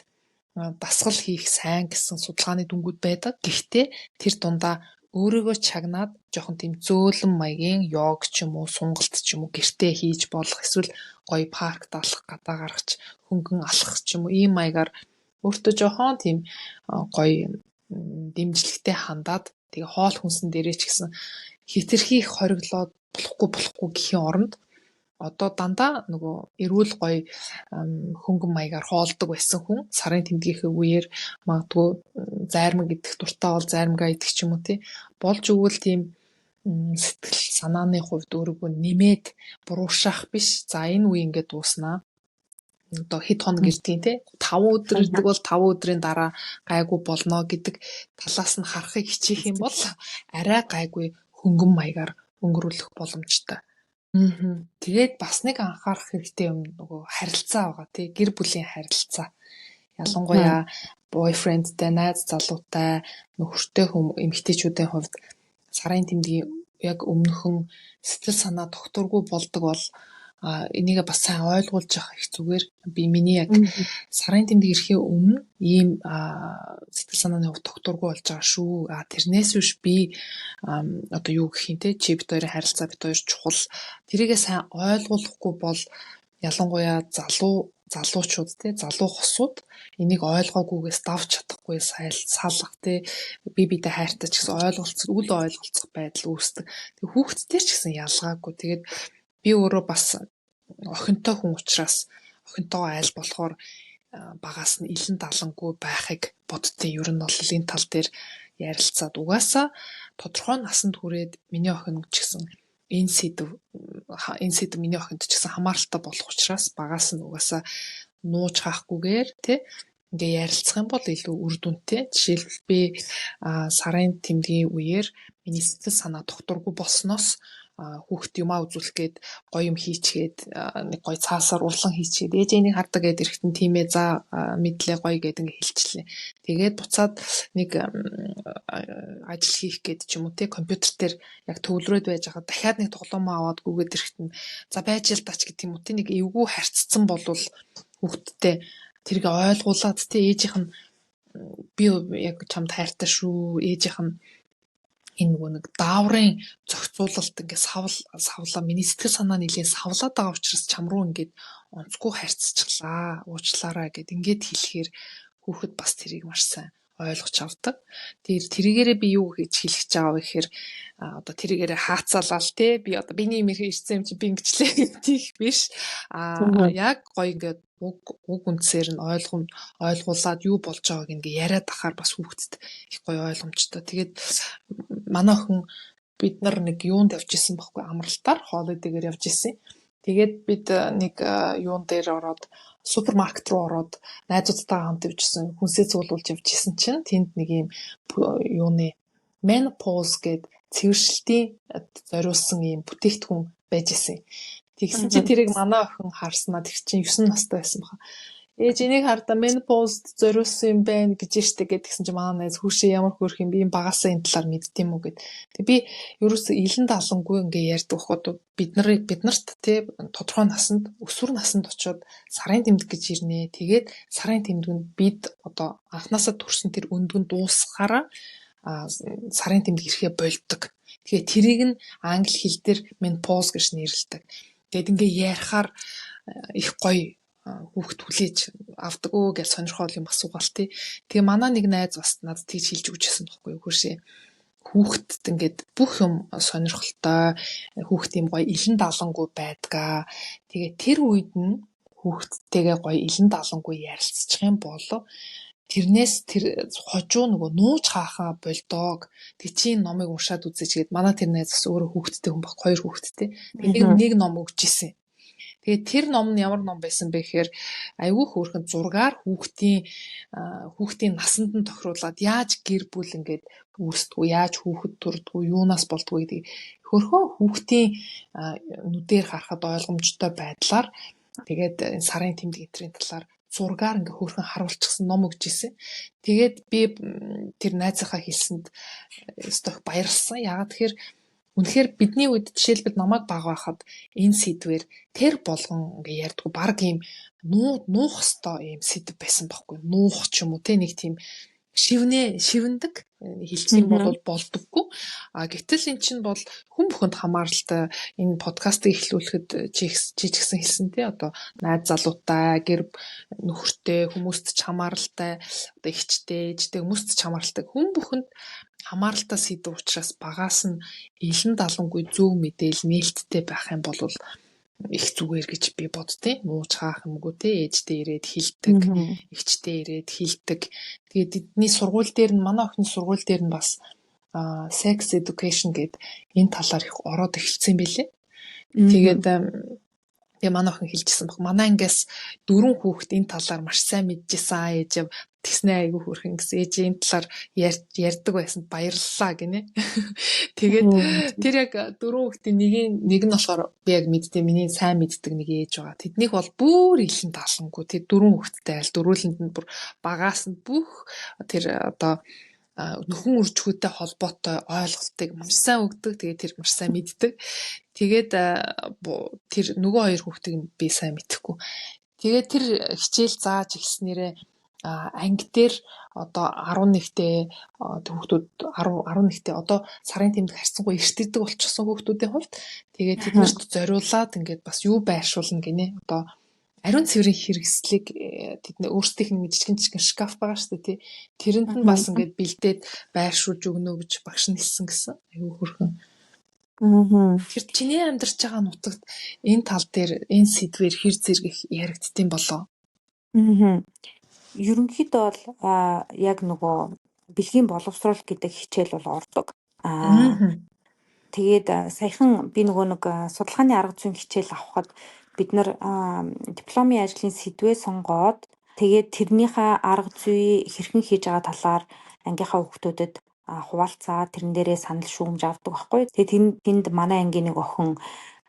дасгал хийх сайн гэсэн судалгааны дүнгууд байдаг. Гэхдээ тэр дундаа өөрийгөө чагнаад жоохон тийм зөөлөн маягийн йог ч юм уу сунгалт ч юм уу гэртээ хийж болох эсвэл гоё паркт алах гадаа гаргач хөнгөн алхах ч юм уу ийм маягаар өөртөө жоохон тийм гоё дэмжлэгтэй хандаад тэгээ хоол хүнсэн дээрээ ч гэсэн хитрхи их хориглоод болохгүй гэхийн оронд одоо дандаа нөгөө эрүүл гоё хөнгөн маягаар хоолдог байсан хүн сарын тэмдгийнхээ үеэр магадгүй зайрмаг идэх дуртай бол зайрмгаа идэх ч юм уу тий болж өгвөл тийм сэтгэл санааны хувьд өөрийгөө нэмээд буруушаах биш. За энэ үе ингээд дууснаа. Одоо хэд хоног ирдیں۔ Тэ 5 өдөр ирдэг бол 5 өдрийн дараа гайгүй болно гэдэг талаас нь харахыг хичээх юм бол арай гайгүй хөнгөн маягаар өнгөрүүлэх боломжтой. Тэгээд бас нэг анхаарах хэрэгтэй юм нөгөө харилцаа байгаа тий гэр бүлийн харилцаа. Ялангуяа бойфрендтэй, найз залуутай, нөхөртэй эмэгтэйчүүдийн хувьд сарын тэмдгийн яг өмнөхөн сэтгэл санаа докторгүй болдог бол энийг бас сайн ойлгуулж явах их зүгээр. Миний яг сарын тэмдэг ирэхийн өмнө ийм сэтгэл санааны хувьд докторгүй болж байгаа шүү. Тэрнээс биш би одоо юу гэх юм те чи бид хоёрын харилцаа бид хоёр чухал. Тэрийгээ сайн ойлгуулахгүй бол ялангуяа залуучууд те залуу хосууд энийг ойлгоогүйгээс давж чадахгүй салах те биедээ хайртай ч гэсэн үл ойлголцох байдал үүсдэг. Тэг хүүхдтэй ч гэсэн ялгаагүй. Тэгээд би өөрөө бас охинтой хүн учраас охинтойгоо айл болохоор багаас нь илэн далангүй байхыг боддtiin. Ер нь бол энэ тал дээр ярилцаад угаасаа тодорхой насанд хүрээд миний охин ч гэсэн энэ сэдв миний охинд ч гэсэн хамааралтай болох учраас багаас нь угаасаа нууж хаахгүйгээр тий ингээ ярилцах юм бол илүү үр дүнтэй. Жишээлбэл би сарын тэмдгийн үеэр миний сэтгэл санаа докторгүй болсноос хүүхэд юмаа үзүүлэх гээд гоё юм хийчгээд нэг гоё цаасаар урлан хийчгээд ээжээнийг хардаг гээд эрэхтэн тиймээ за мэдлээ гоё гээд ингээ хэлчихлээ. Тэгээд буцаад нэг ажил хийх гээд ч юм уу те компьютер дээр яг төвлөрөөд байж байгаа дахиад нэг тоглоомоо аваад гүгээд эрэхтэн за байж л тач гэдэг юм уу те нэг эвгүй харьцсан болвол хүүхэдтэй тэрийг ойлгуулад те ээжийнх нь би яг чамд хайртай шүү ээжийнх нь энэ нөгөө нэг дааврын зохицуулалт ингээд савлаа миний сэтгэл санаа нэлээд савлаад байгаа учраас чам руу ингээд онцгүй харьцчихлаа уучлаарай гэд ингээд хэлэхээр хүүхэд бас тэрийг маш сайн ойлгож авдаг. Тэрийгээрээ би юу гэж хэлэх гэж байгаа вэ гэхээр одоо тэрийгээрээ хаацаалал те би одоо биний имэр ирсэн юм чи би ингэчлээ гэдгийг биш. Яг гоё ингээд уг үндсээр нь ойлгуулад юу болж байгааг ингээ яриад ахаар бас хүүхдэд их гоё ойлгомжтой. Тэгээд манай охин бид нар нэг юунд явж исэн баггүй амралтаар хоолойдгээр явж исэн. Тэгээд бид нэг юун дээр ороод супермаркет руу ороод найзуудтайгаа хамт явжсэн хүнсээ цуглуулж явж исэн чинь тэнд нэг юм юуны menopause гээд цэвэршилтийн зориулсан юм бүтээгдэхүүн байж исэн. Тэгсэн чи тэрийг манай охин харснаа тэг чинь 9 настай байсан баха. Ээж энийг хардаа menopause зориулсан юм байна гэж штэ гэдгсэн чи манай найз хүүшээ ямар хөөрх юм би юм багасаа энэ талаар мэддэм үү гэд. Тэг би ерөөсөө илэн далангүй ингээ ярьдаг хот бид нарт те тодорхой насанд өсвөр насанд очиод сарын тэмдэг гэж ирнэ. Тэгээд сарын тэмдгэнд бид одоо анханасаа төрсэн тэр өндгөн дуусахаараа сарын тэмдэг ирэхээ болдог. Тэгэхээр тэрийг нь англи хэл дээр menopause гэж нэрлэдэг. Тэгэд ингээ ярихаар их гоё хүүхэд хүлээж авдаг уу гэж сонирхол юм асуугаал тий. Тэгээ манай нэг найз бас надад тийж хэлж өгчээсэн байхгүй юу хөөшөө. Хүүхэдд ингээд бүх юм сонирхолтой хүүхэд юм гоё илэн далангүй байдгаа. Тэгээ тэр үед нь хүүхэдтэйгээ гоё илэн далангүй ярилцчих юм бол тэрнээс тэр хожуу нөгөө нууж хаахаа болдог. Тэг чи номыг уншаад үзээч гээд манай тэр найз бас өөрөө хүүхэдтэй хүн баг 2 хүүхэдтэй. Тэгээ нэг ном өгч исэн. Тэгээд тэр ном нь ямар ном байсан бэ гэхээр айгүй хөөрхөн зургаар хүүхдийн насанд нь тохируулаад яаж гэр бүл ингээд үүсдэггүй, яаж хүүхэд төрдгөө, юунаас болдгоо гэдэг хөрхөө хүүхдийн нүдээр харахад ойлгомжтой байдлаар тэгээд энэ сарын тэмдэг энтрийн талаар зургаар ингээ хөөрхөн харуулчихсан ном өгч ирсэн. Тэгээд би тэр найзынхаа хэлсэнд өстөх баярлсан. Яагаад тэгэхээр үнэхээр бидний үед жишээлбэл намайг бага байхад энэ сэдвэр тэр болгон ингээ ярьдгүү баг юм нуух хэвээр юм сэдв байсан байхгүй. Нуух ч юм уу те нэг тийм шивндэг хэлсэн бол болдоггүй. Гэтэл эн чинь бол хүн бүхэнд хамааралтай энэ подкастыг эхлүүлэхэд чи ч гэсэн хэлсэн тий одоо найз залуутай гэр нөхөртэй хүмүүст ч хамааралтай одоо ихчтэй ээжтэй хүмүүст ч хамааралтай хүн бүхэнд хамааралтай сэдв учраас багаас нь илэн далангүй зөв мэдээл нээлттэй байх юм бол их зүгээр гэж би боддیں۔ Нууж хаах юмгүй те ээжтэй ирээд хилдэг, эгчтэй ирээд хилдэг. Тэгээд эдний сургууль дээр нь манай охины сургууль дээр нь бас sex education гэд энэ талаар их ороод эхэлсэн байлээ. Тэгээд тэгээ манай охин хэлжсэн баг. Манай ангиас 4 хүүхэд энэ талаар маш сайн мэдчихсэн ээж тэгснэ айгүй хөрхэн гэсэн ээж энэ талаар ярьдаг байсан баярлалаа гинэ. Тэгээд тэр яг 4 хүүхдийн нэг нь болохоор би яг мэддэг миний сайн мэддэг нэг ээж байгаа. Тэднийх бол бүр илэн талангүй. Тэр 4 хүүхэдтэй айл дөрүүлэнд нь бүр багаас нь бүх тэр одоо нөхөн үржихүйтэй холбоотой ойлголтыг маш сайн өгдөг. Тэгээд тэр маш сайн мэддэг. Тэгээд тэр нөгөө 2 хүүхдийг би сайн мэдэхгүй. Тэгээд тэр хичээл зааж ихснээрээ анги дээр одоо 11-тэй хүүхдүүд 11-тэй одоо сарын тэмдэг харьцангуй эртэрдэг болчихсон хүүхдүүдийн хувьд тэгээд тэднэрт зориулаад ингээд бас юу байршуулна гинэ одоо ариун цэврийн хэрэгслийг тэдний өөрсдийнх нь жижигэн шкаф байгаа шүү дээ тий. Тэрэнд нь бас ингээд бэлдээд байршуулж өгнө гэж багш нь хэлсэн гэсэн. Аюу хөрхөн. Тэр чиний амьдарч байгаа нутагт энэ тал дээр энэ сэдвэр хэр зэрэг яригдтiin болоо. Ерөнхийдөө бол яг нөгөө бэлгийн боловсрол гэдэг хичээл бол ордог. Тэгээд саяхан би нөгөө нэг судалгааны арга зүйн хичээл авахад бид нар дипломын ажлын сэдвээ сонгоод Тэгээд тэрнийхээ арга зүй хэрхэн хийж байгаа талаар ангийнхаа хүүхдүүдэд хуваалцаад тэрэн дээрээ санал шүүмж авдаг байхгүй. Тэгээд тэнд манай ангийн нэг охин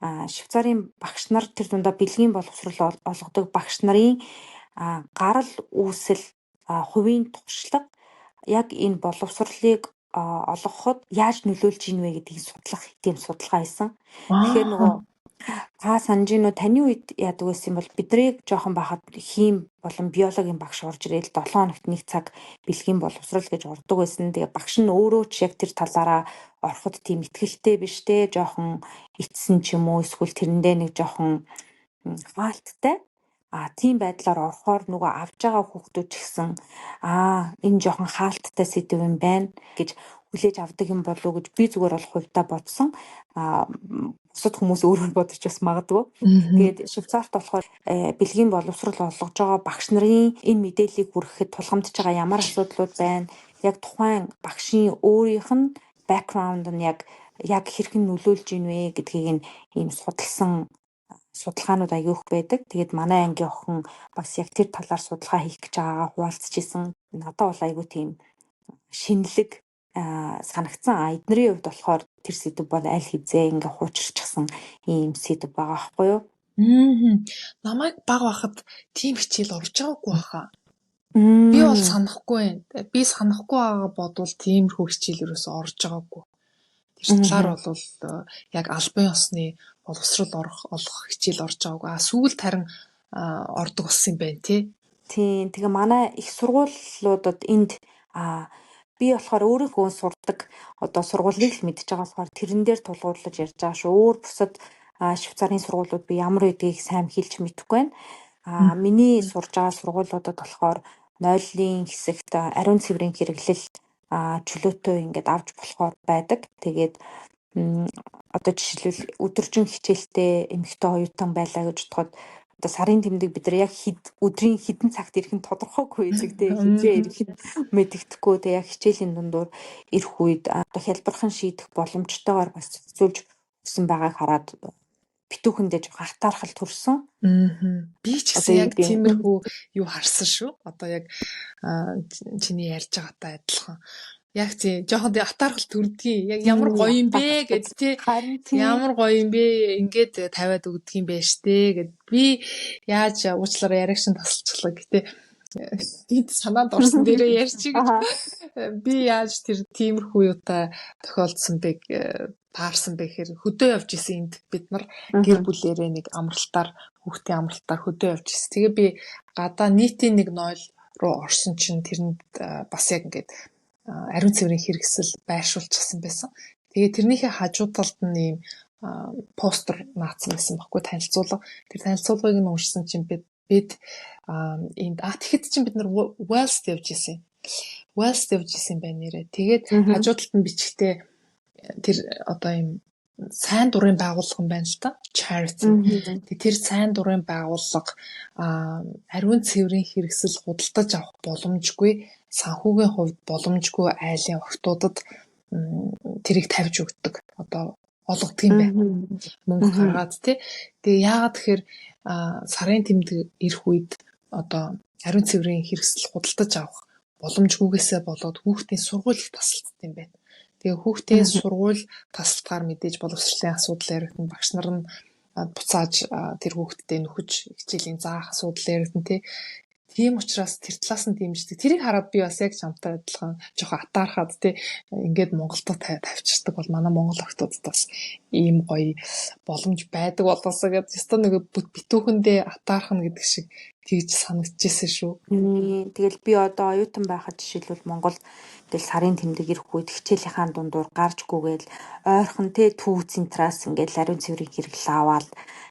Швейцарын багш нар тэр дундаа бэлгийн боловсрол олгодог багш нарын гарал үүсэл хувийн туршлага яг энэ боловсролыг олгоход яаж нөлөөлж ийн вэ гэдгийг судлах тийм судалгаа хийсэн. Тэгэхээр нөгөө та санаж гинөө таны үед яадаг байсан бол биднийг жоохон байхад хим болон биологийн багш орж ирэл 7 хоногт нэг цаг бэлгийн боловсрол гэж ордог байсан. Тэгээ багш нь өөрөө ч яг тэр талаараа ороход тийм ихтгэлтэй биш те жоохон итсэн ч юм уу эсвэл тэрэндээ нэг жоохон хаалттай. Тийм байдлаар орохоор нөгөө авж байгаа хүүхдүүд ч гэсэн энэ жоохон хаалттай сэдв юм байна гэж хүлээж авдаг юм болов уу гэж би зүгээр бол хувьдаа бодсон. Бусад хүмүүс өөрөөр бодож бас магадгүй. Тэгээд Швейцарт болохоор бэлгийн боловсрол олгож байгаа багш нарын энэ мэдээллийг хүргэхэд тулгамдж байгаа ямар асуудлууд байна? Яг тухайн багшийн өөрийнх нь бэкграунд нь яг хэрхэн нөлөөлж ийн вэ гэдгийг нь ийм судалсан судалгаанууд аяг их байдаг. Тэгээд манай ангийн охин бас яг тэр талаар судалгаа хийх гэж байгаагаа хуваалцж исэн. Надад бол аягүй тийм шинэлэг санагдсан. Эднэрийн хувьд болохоор тэр сэдв бол аль хизээ ингээ хуучирчсан ийм сэдв байгаа байхгүй юу? Намайг баг байхад тийм хичээл орж байгаагүй баха. Би бол санахгүй байна. Би санахгүй байгаа бодвол тиймэрхүү хичээл ерөөсөө орж байгаагүй. Тэр талаар бол яг албан ёсны боловсрол олох хичээл орж байгаагүй. Сүүлд харин ордог болсон юм байна тий. Тийм. Тэгээ манай их сургуулиудад энд би болохоор өөрийнхөө сурдаг одоо сургуулийг л мэдж байгаа болохоор тэрэн дээр тулгуурлаж ярьж байгаа шүү. Өөр бусад Швейцарын сургуулиуд би ямар үдгийг сайн хэлж мэдэхгүй байна. Миний сурж байгаа сургуулиудад болохоор нойллын хэсэгт ариун цэврийн хэрэглэл чөлөөтэй ингээд авч болохоор байдаг. Тэгээд одоо жишээлбэл өдөржин хичээлтэй эмэгтэй оюутан байлаа гэж бодоход одоо сарын тэмдэг бид нар яг өдрийн хэдэн цагт ирэх нь тодорхойгүй байдаг те хизээ ирэх нь мэддэхгүй те яг хичээлийн дундуур ирэх үед одоо хялбархан шийдэх боломжтойгоор бас зөвлөж өгсөн байгааг хараад битүүхэндээ жоох хатаархал төрсөн. Би ч гэсэн яг тиймэрхүү юу харсан шүү. Одоо яг чиний ярьж байгаатай адилхан. Яг тийм жоохон атаархал төрдгийг яг ямар гоё юм бэ гэж тий ямар гоё юм бэ ингээд тавиад өгдөг юм бэ штэ гэд би яаж уучлаарай яригшин тасалчлаа гэтээ бид санаанд орсон дээрээ ярьчих гэж би яаж тэр тиймэрхүү юутай тохиолдсон бэ таарсан бэ гэхээр хөдөө явж исэн энд бид нар гэр бүлэрээ нэг амралтаар хүүхдийн амралтаар хөдөө явж исэн. Тэгээ би гадаа нийтийн нэг нойл руу орсон чинь тэрэнд бас яг ингээд ариун цэврийн хэрэгсэл байршуулчихсан байсан. Тэгээ тэрнийхээ хажуу талд нь ийм постэр наацсан байсан баггүй танилцуулга. Тэр танилцуулгыг нь уншсан чинь бид энд тэгэхэд чинь бид нар Wells явж исэн. Wells явж исэн байна нэрээ. Тэгээд хажуу талд нь бичгтээ тэр одоо ийм сайн дурын байгууллага юм байна л та. Charity. Тэр сайн дурын байгууллага ариун цэврийн хэрэгсэл худалдаж авах боломжгүй санхүүгийн хувьд боломжгүй айлын охтуудад тэрийг тавьж өгдөг. Одоо олгодог юм байна. Мөнгө гаргаад тий. Тэгээ яагаад тэгэхээр сарын тэмдэг ирэх үед одоо ариун цэврийн хэрэгсэл худалдаж авах боломжгүйгээсээ болоод хүүхдийн сургуулийг тасалдсан юм байна. Тэгээ хүүхдийн сургууль тасалдгаар мэдээж боловсролын асуудал яригдсан, багш нар нь буцааж тэр хүүхдэд нөхөж хичээлийн заах асуудал яригдсан тий. Тийм учраас тэр талаас нь дэмждэг. Тэрийг хараад би бас яг чамтай адилхан жоохон атаархаад тий ингээд Монголд тавьчихдаг бол манай монгол охтуудад бас ийм гоё боломж байдаг болоосоо гэж өстө нэг битүүхэндээ атаархна гэдэг шиг тэгж санагдчихсэн шүү. Тэгэл би одоо оюутан байхад жишээлбэл Монголд тэгэл сарын тэмдэг ирэх үед хичээлийнхаа дундуур гарчгүйгээл ойрхон те төв центраас ингээд ариун цэврийн хэрэглээ аваад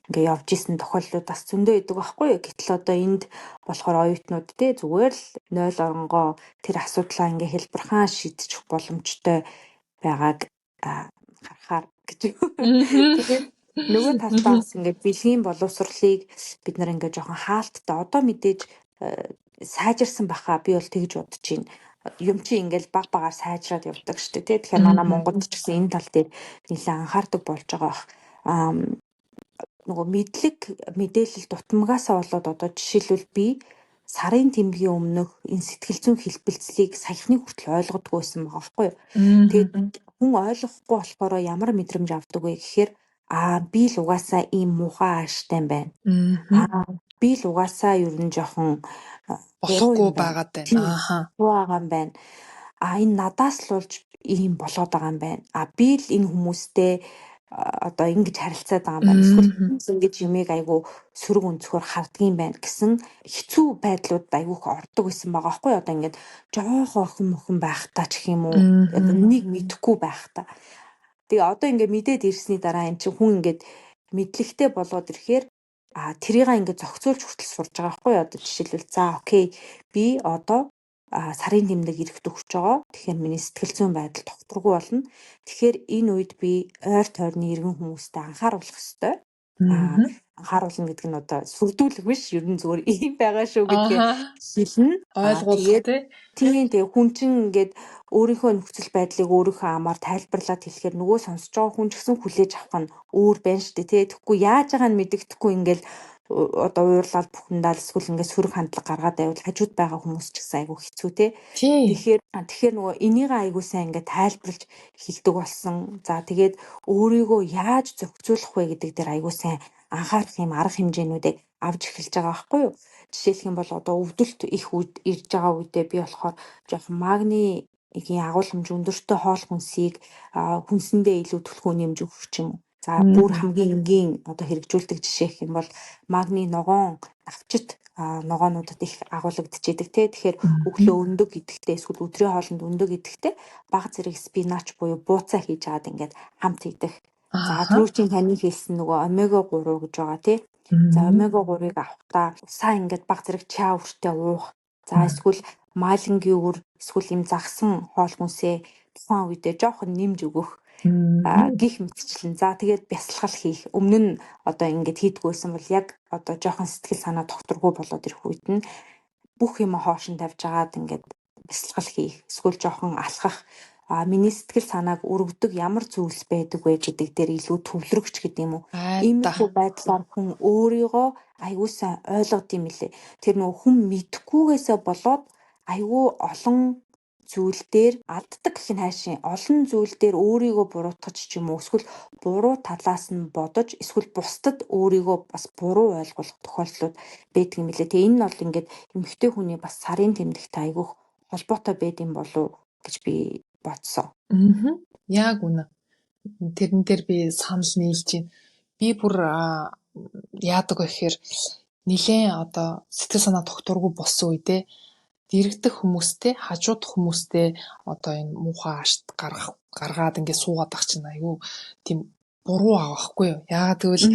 ингээд явж исэн тохиолдлууд бас зөндөө идэг байхгүй юу. Гэтэл одоо энд болохоор оюутнууд те зүгээр л 0 оронгоо тэр асуудлаа ингээд хэлбэрхаан шийдчих боломжтой байгааг харахаар гэж. Тэгээд нөгөө талаас ингээд бэлгийн боловсролыг бид нар ингээд жоохон хаалттай одоо мэдээж сайжирсан баха би бол тэгж бодож байна. Юм чи ингээл баг багаар сайжраад явдаг шүү дээ. Тэгэхээр манай Монголд ч гэсэн энэ тал дээр нэлээд анхаардаг болж байгаа бах. Нөгөө мэдээлэл дутмагасаа болоод одоо жишээлбэл би сарын тэмдгийн өмнөх энэ сэтгэл зүйн хэлбэлцлийг саяхны хүртэл ойлгодгүй байсан байгаа байхгүй юу. Тэгээд хүн ойлгохгүй болохоор ямар мэдрэмж авдаг вэ гэхээр би л угаасаа ийм муухай ааштай юм байна. Би л угаасаа ер нь жоохон болохгүй байгаад байна. байгаа юм байна. Энэ надаас л болж ийм болоод байгаа юм байна. Би л энэ хүмүүстэй одоо ингэж харилцаад байгаа юм байна. Эсвэл ингэж юмыг айгу сөрөг өнцгөр харддаг юм байна гэсэн хэцүү байдлууд айгуух ордог байсан байгаа байхгүй одоо ингэж жоохон охин байхтаа ч гэх юм уу нэг мэдэхгүй байхтаа. Тэгээ одоо ингэ мэдээд ирсний дараа эн чинь хүн ингэж мэдлэгтэй болоод ирэхээр тэрийг ингэ зохицуулж хүртэл сурж байгаа байхгүй одоо жишээлбэл за окей би одоо сарын тэмдэг ирэхт өгч байгаа. Тэгэхээр миний сэтгэл зүйн байдал тогтворгүй болно. Тэгэхээр энэ үед би ойр тойрны иргэн хүмүүстэй анхааруулах ёстой. Анхааруулна гэдэг нь одоо сүрдүүлэх биш, ер нь зүгээр ийм байгаа шүү гэдгээ хэлнэ. Ойлгуулах тэгээ хүн чинь ингээд өөрийнхөө нөхцөл байдлыг өөрийнхөө амаар тайлбарлаад хэлэхээр нөгөө сонсож байгаа хүн ч гэсэн хүлээж авах нь өөр байна шүү дээ. Тэгэхгүй яаж байгааг нь мэддэхгүй ингээд одоо уурлал бухимдал эсвэл ингээд сөрөг хандлага гаргаад байвал хажууд байгаа хүмүүс ч гэсэн айгүй хэцүү те. Тэгэхээр нөгөө энийг айгүй сайн ингээд тайлбарлаж хэлдэг болсон. За тэгээд өөрийгөө яаж зохицуулах вэ гэдэг дээр айгүй сайн анхаарах юм арга хэмжээнүүдийг авч эхэлж байгаа байхгүй юу? Жишээлх юм бол одоо өвдөлт их ирж байгаа үедээ би болохоор жоохон магнигийн агуулмж өндөртэй хоол хүнсийг хүнсэндээ илүү түлхүү нэмж өгөх юм уу? За бүр хамгийн энгийн одоо хэрэгжүүлдэг жишээ гэх юм бол магний ногоон навчит ногоонуудад их агуулгадчихэдэг те. Тэгэхээр өглөө өндөг идэхтэй эсвэл өдрийн хоолнд өндөг идэхтэй бага зэрэг спинач буюу бууцаа хийж аваад ингээд хамт идэх. За түрүүчийн таны хэлсэн нөгөө омега 3 гэж байгаа тий. За омега 3-ыг авахдаа усаа ингээд бага зэрэг чаа үртэй уух. За эсвэл малингийн үр эсвэл юм загсан хоол хүнсээ тухайн үедээ жоохон нэмж өгөх. Гих мэтчлэн. За тэгээд бясалгал хийх. Өмнө нь одоо ингээд хийдгүйсэн бол яг одоо жоохон сэтгэл санаа тогтворгүй болоод ирэх үед нь бүх юм хоошин тавьж агаад ингээд бясалгал хийх. Эсвэл жоохон алхах. Миний сэтгэл санааг өргөдөг ямар зүйлс байдаг вэ гэдэг дээр илүү төвлөрөгч гэдэг юм уу. Иймэрхүү байдлаар хүн өөрийгөө аягүй сайн ойлгод юм лээ. Тэр нөгөө хүн мэдхгүйгээсээ болоод аягүй олон зүйл дээр алддаг гэх нь хайшин олон зүйл дээр өөрийгөө буруутгаж ч юм уу эсвэл буруу талаас нь бодож эсвэл бусдад өөрийгөө бас буруу ойлгох тохиолдлууд байдаг юм лээ. Тэгээ энэ нь бол ингээд эмэгтэй хүний бас сарын тэмдэгтэй айгүйх холбоотой байд юм болов гэж би бодсон. Яг үнэ. Тэрэн дээр би санал нийлж байна. Би бүр яадаг вэ гэхээр нилээн одоо сэтгэл санаа тогтворгүй болсон үедээ дэрэгдэх хүмүүстэй хажуудах хүмүүстэй одоо энэ муухай аашд гаргаад ингээд суугаад ах чинь айгүй тийм буруу аахгүй юу. Яагаад гэвэл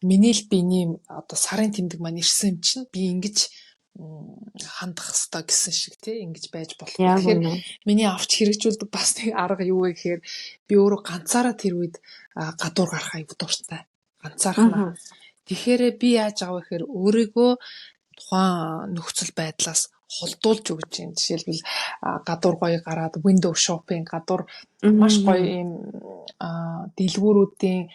миний л биений одоо сарын тэмдэг маань ирсэн юм чинь би ингэж хандах хэвээр гэсэн шиг тий ингэж байж болох. Тэгэхээр миний авч хэрэгжүүлдэг бас нэг арга юу вэ гэхээр би өөрөө ганцаараа тэр үед гадуур гарах аягүй дуртай. Ганцаархнаа. Тэгэхээр би яаж байгаа вэ гэхээр өөрийгөө тухайн нөхцөл байдлаас холдуулж өгч юм. Жишээлбэл гадуур гоё гараад window shopping гадуур маш гоё юм дэлгүүрүүдийн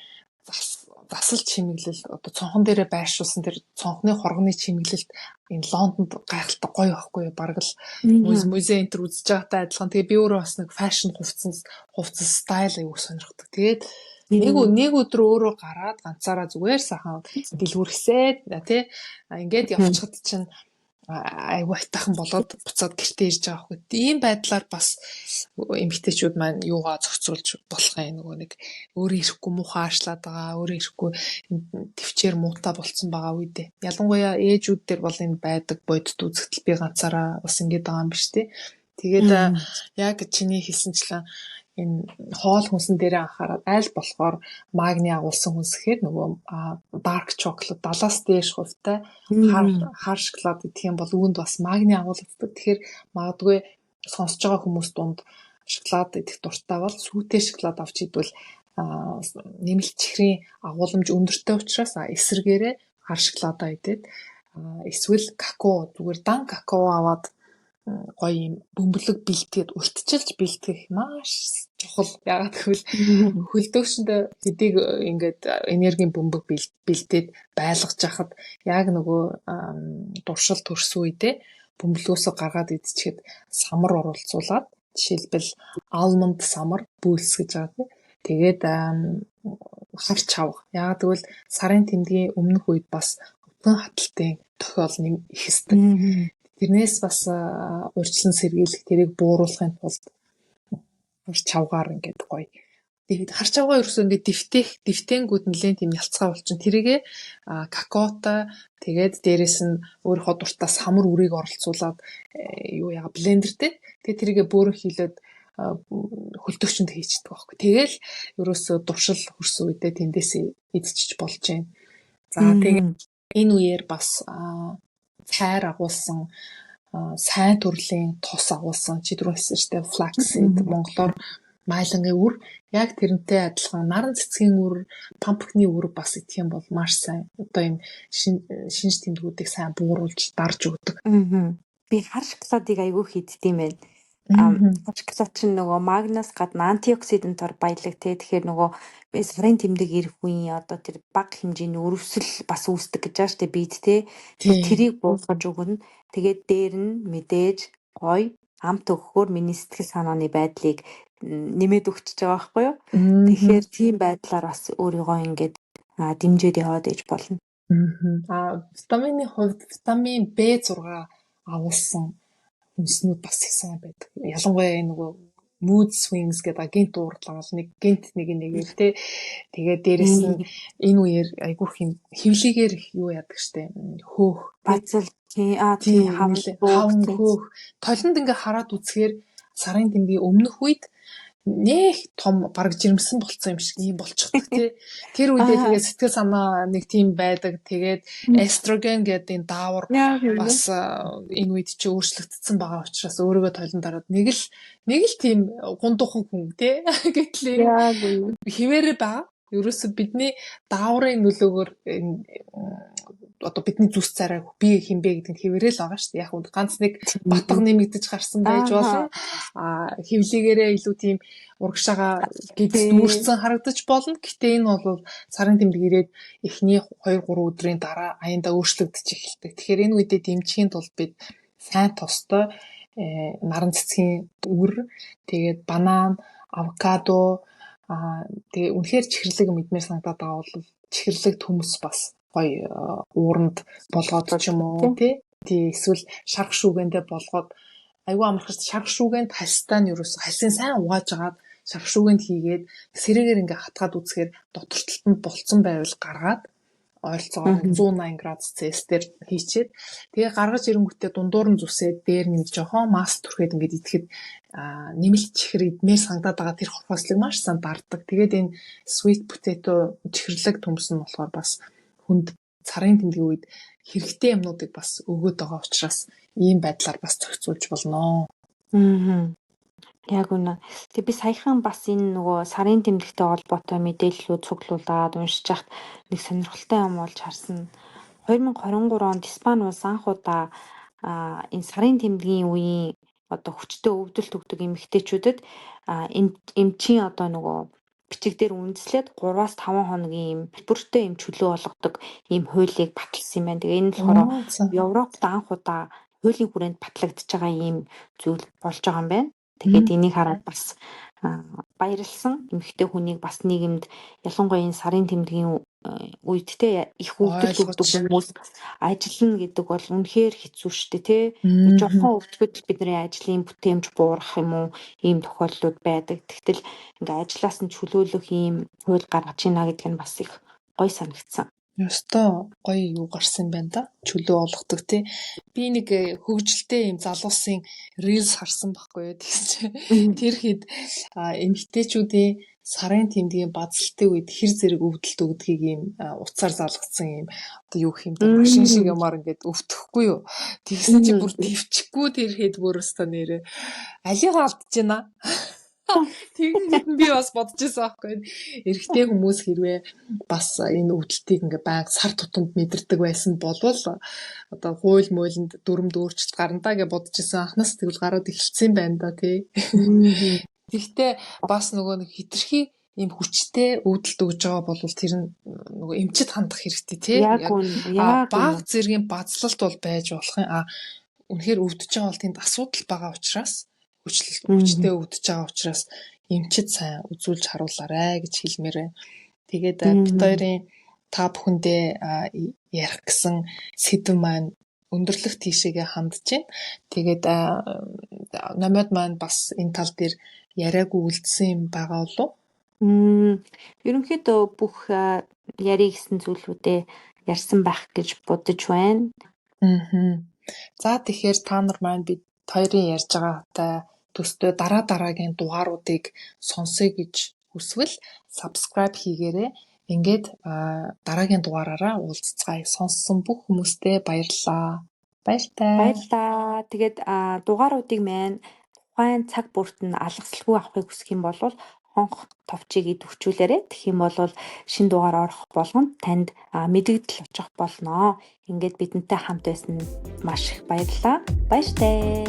засал чимэглэл одоо цонхон дээрээ байршуулсан тэр цонхны хоргоны чимэглэлт энэ Лондонд гайхалтай гоё байхгүй юу? Бараг л музей энтер үзэж байгаатай адилхан. Тэгээ би өөрөө бас нэг фэшн хувцас стайл аягүй сонирхдаг. Тэгээд нэг өдөр өөрөө гараад ганцаараа зүгээр сайхан дэлгүүрхсээд тий ингээд явчихад чинь айгүй айтайхан болоод буцаад гэртээ ирж байгаа хгүй. Ийм байдлаар бас эмэгтэйчүүд маань юугаа зохицуулж болох юм нөгөө нэг өөрөө ирэхгүй муухай аашлаад байгаа, өөрөө ирэхгүй төвчээр муутай болцсон байгаа үедээ. Ялангуяа ээжүүд дээр бол энэ байдаг бодит үзэгдэл би ганцаараа бас ингэж байгаа юм биш тий. Тэгээд яг чиний хэлсэнчлэн энэ хоол хүнсэн дээрээ анхаарал аль болохоор магний агуулсан хүнс гэхээр нөгөө dark chocolate 70-аас дээш хувьтай хар шоколад гэх юм бол үүнд бас магний агуулгадаг. Тэгэхээр магадгүй сонсож байгаа хүмүүс дунд шоколад идэх дуртай бол сүйтэй шоколад авч идвэл нэмэлт чихрийн агууламж өндөртэй учраас эсрэгээрээ хар шоколадаа идээд эсвэл какао зүгээр дан какао аваад гоё юм бөмбөлөг бэлтгээд урьдчилж бэлтгэх маш чухал. Ягаад гэвэл хөлдөөчөнд хэдийг ингээд энергийн бөмбөг бэлдээд байлгаж яхад яг нөгөө дуршил төрсөн үедээ бөмбөлгөөсөө гаргаад идчихэд самар оролцуулаад жишээлбэл алмонд самар бүүлс гэж байгаа тийм. Тэгээд харч авах. Ягаад гэвэл сарын тэмдгийн өмнөх үед бас утган хаталтын тохиол ихсдэг. Тэрнээс бас урьдчилан сэргийлэх тэрийг бууруулахын тулд харч авгаар ингээд гоё. Тэгээд харч авгаа ерөөсөө ингээд дифтэнгүүд нэлээд тийм ялцгаа болчин. Тэрийгэ какаотой тэгээд дээрэс нь өөрийнхөө дуртай самар үрийг оролцуулаад блендер дээр тэгээд тэрийгэ бөөрөн хийлээд хөлтөгчөнд хийчихдэг байхгүй. Тэгэл ерөөсөө дуршил хөрсөн үедээ тэндээс идчихэж болж байна. За тэгээд энэ үеэр бас цайр агуулсан сайн төрлийн тус агуулсан чи түрүү хэлсэн шүү дээ flaxseed монголоор майлангийн үр яг тэрнтэй адилхан наран цэцгийн үр пампкны үр бас идэх юм бол маш сайн одоо энэ шинж тэмдгүүдийг сайн бууруулж дарж өгдөг. Би хар шоколадыг айгүй хийддэм байна. Шоколад чинь нөгөө магнаас гадна антиоксидантаар баялаг те. Тэгэхээр нөгөө сарын тэмдэг ирэх үеийн одоо тэр бага хэмжээний өрөвсөл бас үүсдэг гэж байгаа штэ бид те. Тэрийг буулгаж өгнө. Тэгээд дээр нь мэдээж гоё амт өгөхөөр миний сэтгэл санааны байдлыг нэмээд өгчөж байгаа байхгүй юу? Тэгэхээр тийм байдлаар бас өөрийгөө ингээд дэмжиж яваад иж болно. Витамины хувьд витамин B6 агуулсан хүнснүүд бас их сайн байдаг. Ялангуяа нөгөө mood swings гэдэг гинт дуурлага нэг гинт нэгээр те. Тэгээд дээрэс нь энэ үеэр айгүйх юм хөвлөгээр юу яадаг штэ. Хөөх, бацал тийм хөөх. Толинд ингээ хараад үзэхээр сарын тэмдгийн өмнөх үед нэг том бараг жирэмсэн болцсон юм шиг юм болчихдог тий. Тэр үедээ тэгээд сэтгэл санаа нэг тийм байдаг. Тэгээд эстроген гэдэг энэ даавар бас энэ үед чи өөрчлөгдсөн байгаа учраас өөрийгөө толон дараад нэг л тийм гундуухан хүн тий. Гэтэл хിവэрэ ба ерөөсө бидний дааврын нөлөөгөөр одоо бидний зүс царай би хинбэ гэдэг нь хിവэрэл байгаа шүү дээ. Яг үнд ганц нэг батга нэмэгдэж гарсан байж болно. Хевлигээрээ илүү тийм урагшаага гэдс дүүрсэн харагдаж болно. Гэтэ энэ бол сарын тэмдэг ирээд эхний 2-3 өдрийн дараа аяндаа өөрчлөгдөж эхэлдэг. Тэгэхээр энэ үедээ дэмжихийн тулд бид сайн тостой наран цэцгийн үр, тэгээд банан, авокадо тэгээ үнэхээр чихэрлэг мэдмээр санагдаад байгаа бол чихэрлэг төмс бас гоё ууранд болгоод ч юм уу тий эсвэл шарх шүүгэндээ болгоод айгүй амархаж шарх шүүгэнд хальстаа нь ерөөс хальсын сайн угааж агаад шарх шүүгэнд хийгээд сэрээгээр ингээ хатгаад үзэхээр дотор талтанд болцсон байвал гаргаад ойролцоогоор 180 градус Цельс дээр хийчихэд тэгээ гаргаж ирэнгүүтээ дундуур нь зүсээд дээр нь жоохон мас түрхээд ингээд идэхэд нэмэлт чихэр идмээр санагдаад байгаа тэр хорхослыг маш сайн дарддаг. Тэгээд энэ sweet potato чихэрлэг төмс нь болохоор бас хүнд сарын тэмдгийн үед хэрэгтэй юмнуудыг бас өгөөд байгаа учраас ийм байдлаар бас зохицуулж болно. Яг үнэ. Тэг би саяхан бас энэ нөгөө сарын тэмдэгтэй холбоотой мэдээллүүд цуглуулад уншиж хахад нэг сонирхолтой юм болж харсан. 2023 онд Испани улс анх удаа энэ сарын тэмдгийн үеийн одоо хүчтэй өвдөлт өгдөг эмэгтэйчүүдэд эмчийн одоо нөгөө бичиг дээр үндэслээд 3-5 хоногийн юм бүртээ юм чөлөө болгодог ийм хуулийг баталсан юм байна. Тэгээ энэ болохоор Европт анх удаа хуулийн хүрээнд батлагдж байгаа ийм зүйл болж байгаа юм байна. Тэгээд энийг хараад бас баярлсан эмэгтэй хүнийг бас нийгэмд ялангуяа энэ сарын тэмдгийн үед те их өвдөлт өгдөг хүмүүс ажиллана гэдэг бол үнэхээр хэцүү шттэ те. Жохон өвдөхөд бидний ажлын бүтээмж буурах юм уу ийм тохиолдлууд байдаг. Тэгтэл ингээ ажлаас нь чөлөөлөх ийм хууль гаргаж ийна гэдэг нь бас их гой санагдсан. Ёстой гоё юу гарсан байна да. Чөлөө олгодог тий. Би нэг хөгжилтэй юм залуусын reels харсан байхгүй юу тэгсэн. Тэр хэд эмэгтэйчүүдийн сарын тэмдгийн бадсалтын үед хэр зэрэг өвдөлт өгдгийг юм уцаар залгацсан юм одоо юу гэх юм бэ машин шиг юмар ингээд өвдөхгүй юу. Тэгсэн чи бүр твчихгүй тэр хэд бүр өстой нэрээ алигаа алдаж байна. Тэгээд би бас бодож байсан байхгүй. Эрэгтэй хүмүүс хэрвээ бас энэ өвдөлтийг ингээ байнга сар тутамд мэдэрдэг байсан болвол одоо хууль муулинд дүрмд өөрчлөлт гарна да гэж бодож байсан. Анхнаас тэгвэл гараад эхэлсэн байна да тий. Гэхдээ бас нөгөө нэг хитрхи ийм хүчтэй өвдөлт өгж байгаа бол тэр нь нөгөө эмчит хандах хэрэгтэй тий. Яг бага зэргийн базлалт бол байж болох юм. Үнэхээр өвдөж байгаа бол тэнд асуудал байгаа учраас хүчтэй өвдөж байгаа учраас эмчит сайн үзүүлж харуулаарай гэж хэлмээр байна. Тэгээд бид хоёрын та бүхэндээ ярих гэсэн сэдв маань өндөрлөх тийшээгээ хандж байна. Тэгээд намайд маань бас энэ тал дээр яриаггүй үлдсэн юм байгаа болов? Ерөнхийдөө бүх ярих гэсэн зүйлүүдээ ярьсан байх гэж бодож байна. За тэгэхээр та нар маань бид хоёрын ярьж байгаатай төстэй дараагийн дугааруудыг сонсъё гэж хүсвэл subscribe хийгээрэй. Ингээд дараагийн дугаараараа уулзцгаая. Сонссон бүх хүмүүстээ баярлалаа. Баярлалаа. Тэгээд дугааруудыг маань тухайн цаг бүрт нь алгасалгүй авахыг хүсэх юм бол хонх товчийг идэвхжүүлээрэй. Тэгэх юм бол шинэ дугаар орох болгонд танд мэдэгдэл очих болно. Ингээд бидэнтэй хамт байсан маш их баярлалаа. Баяртай.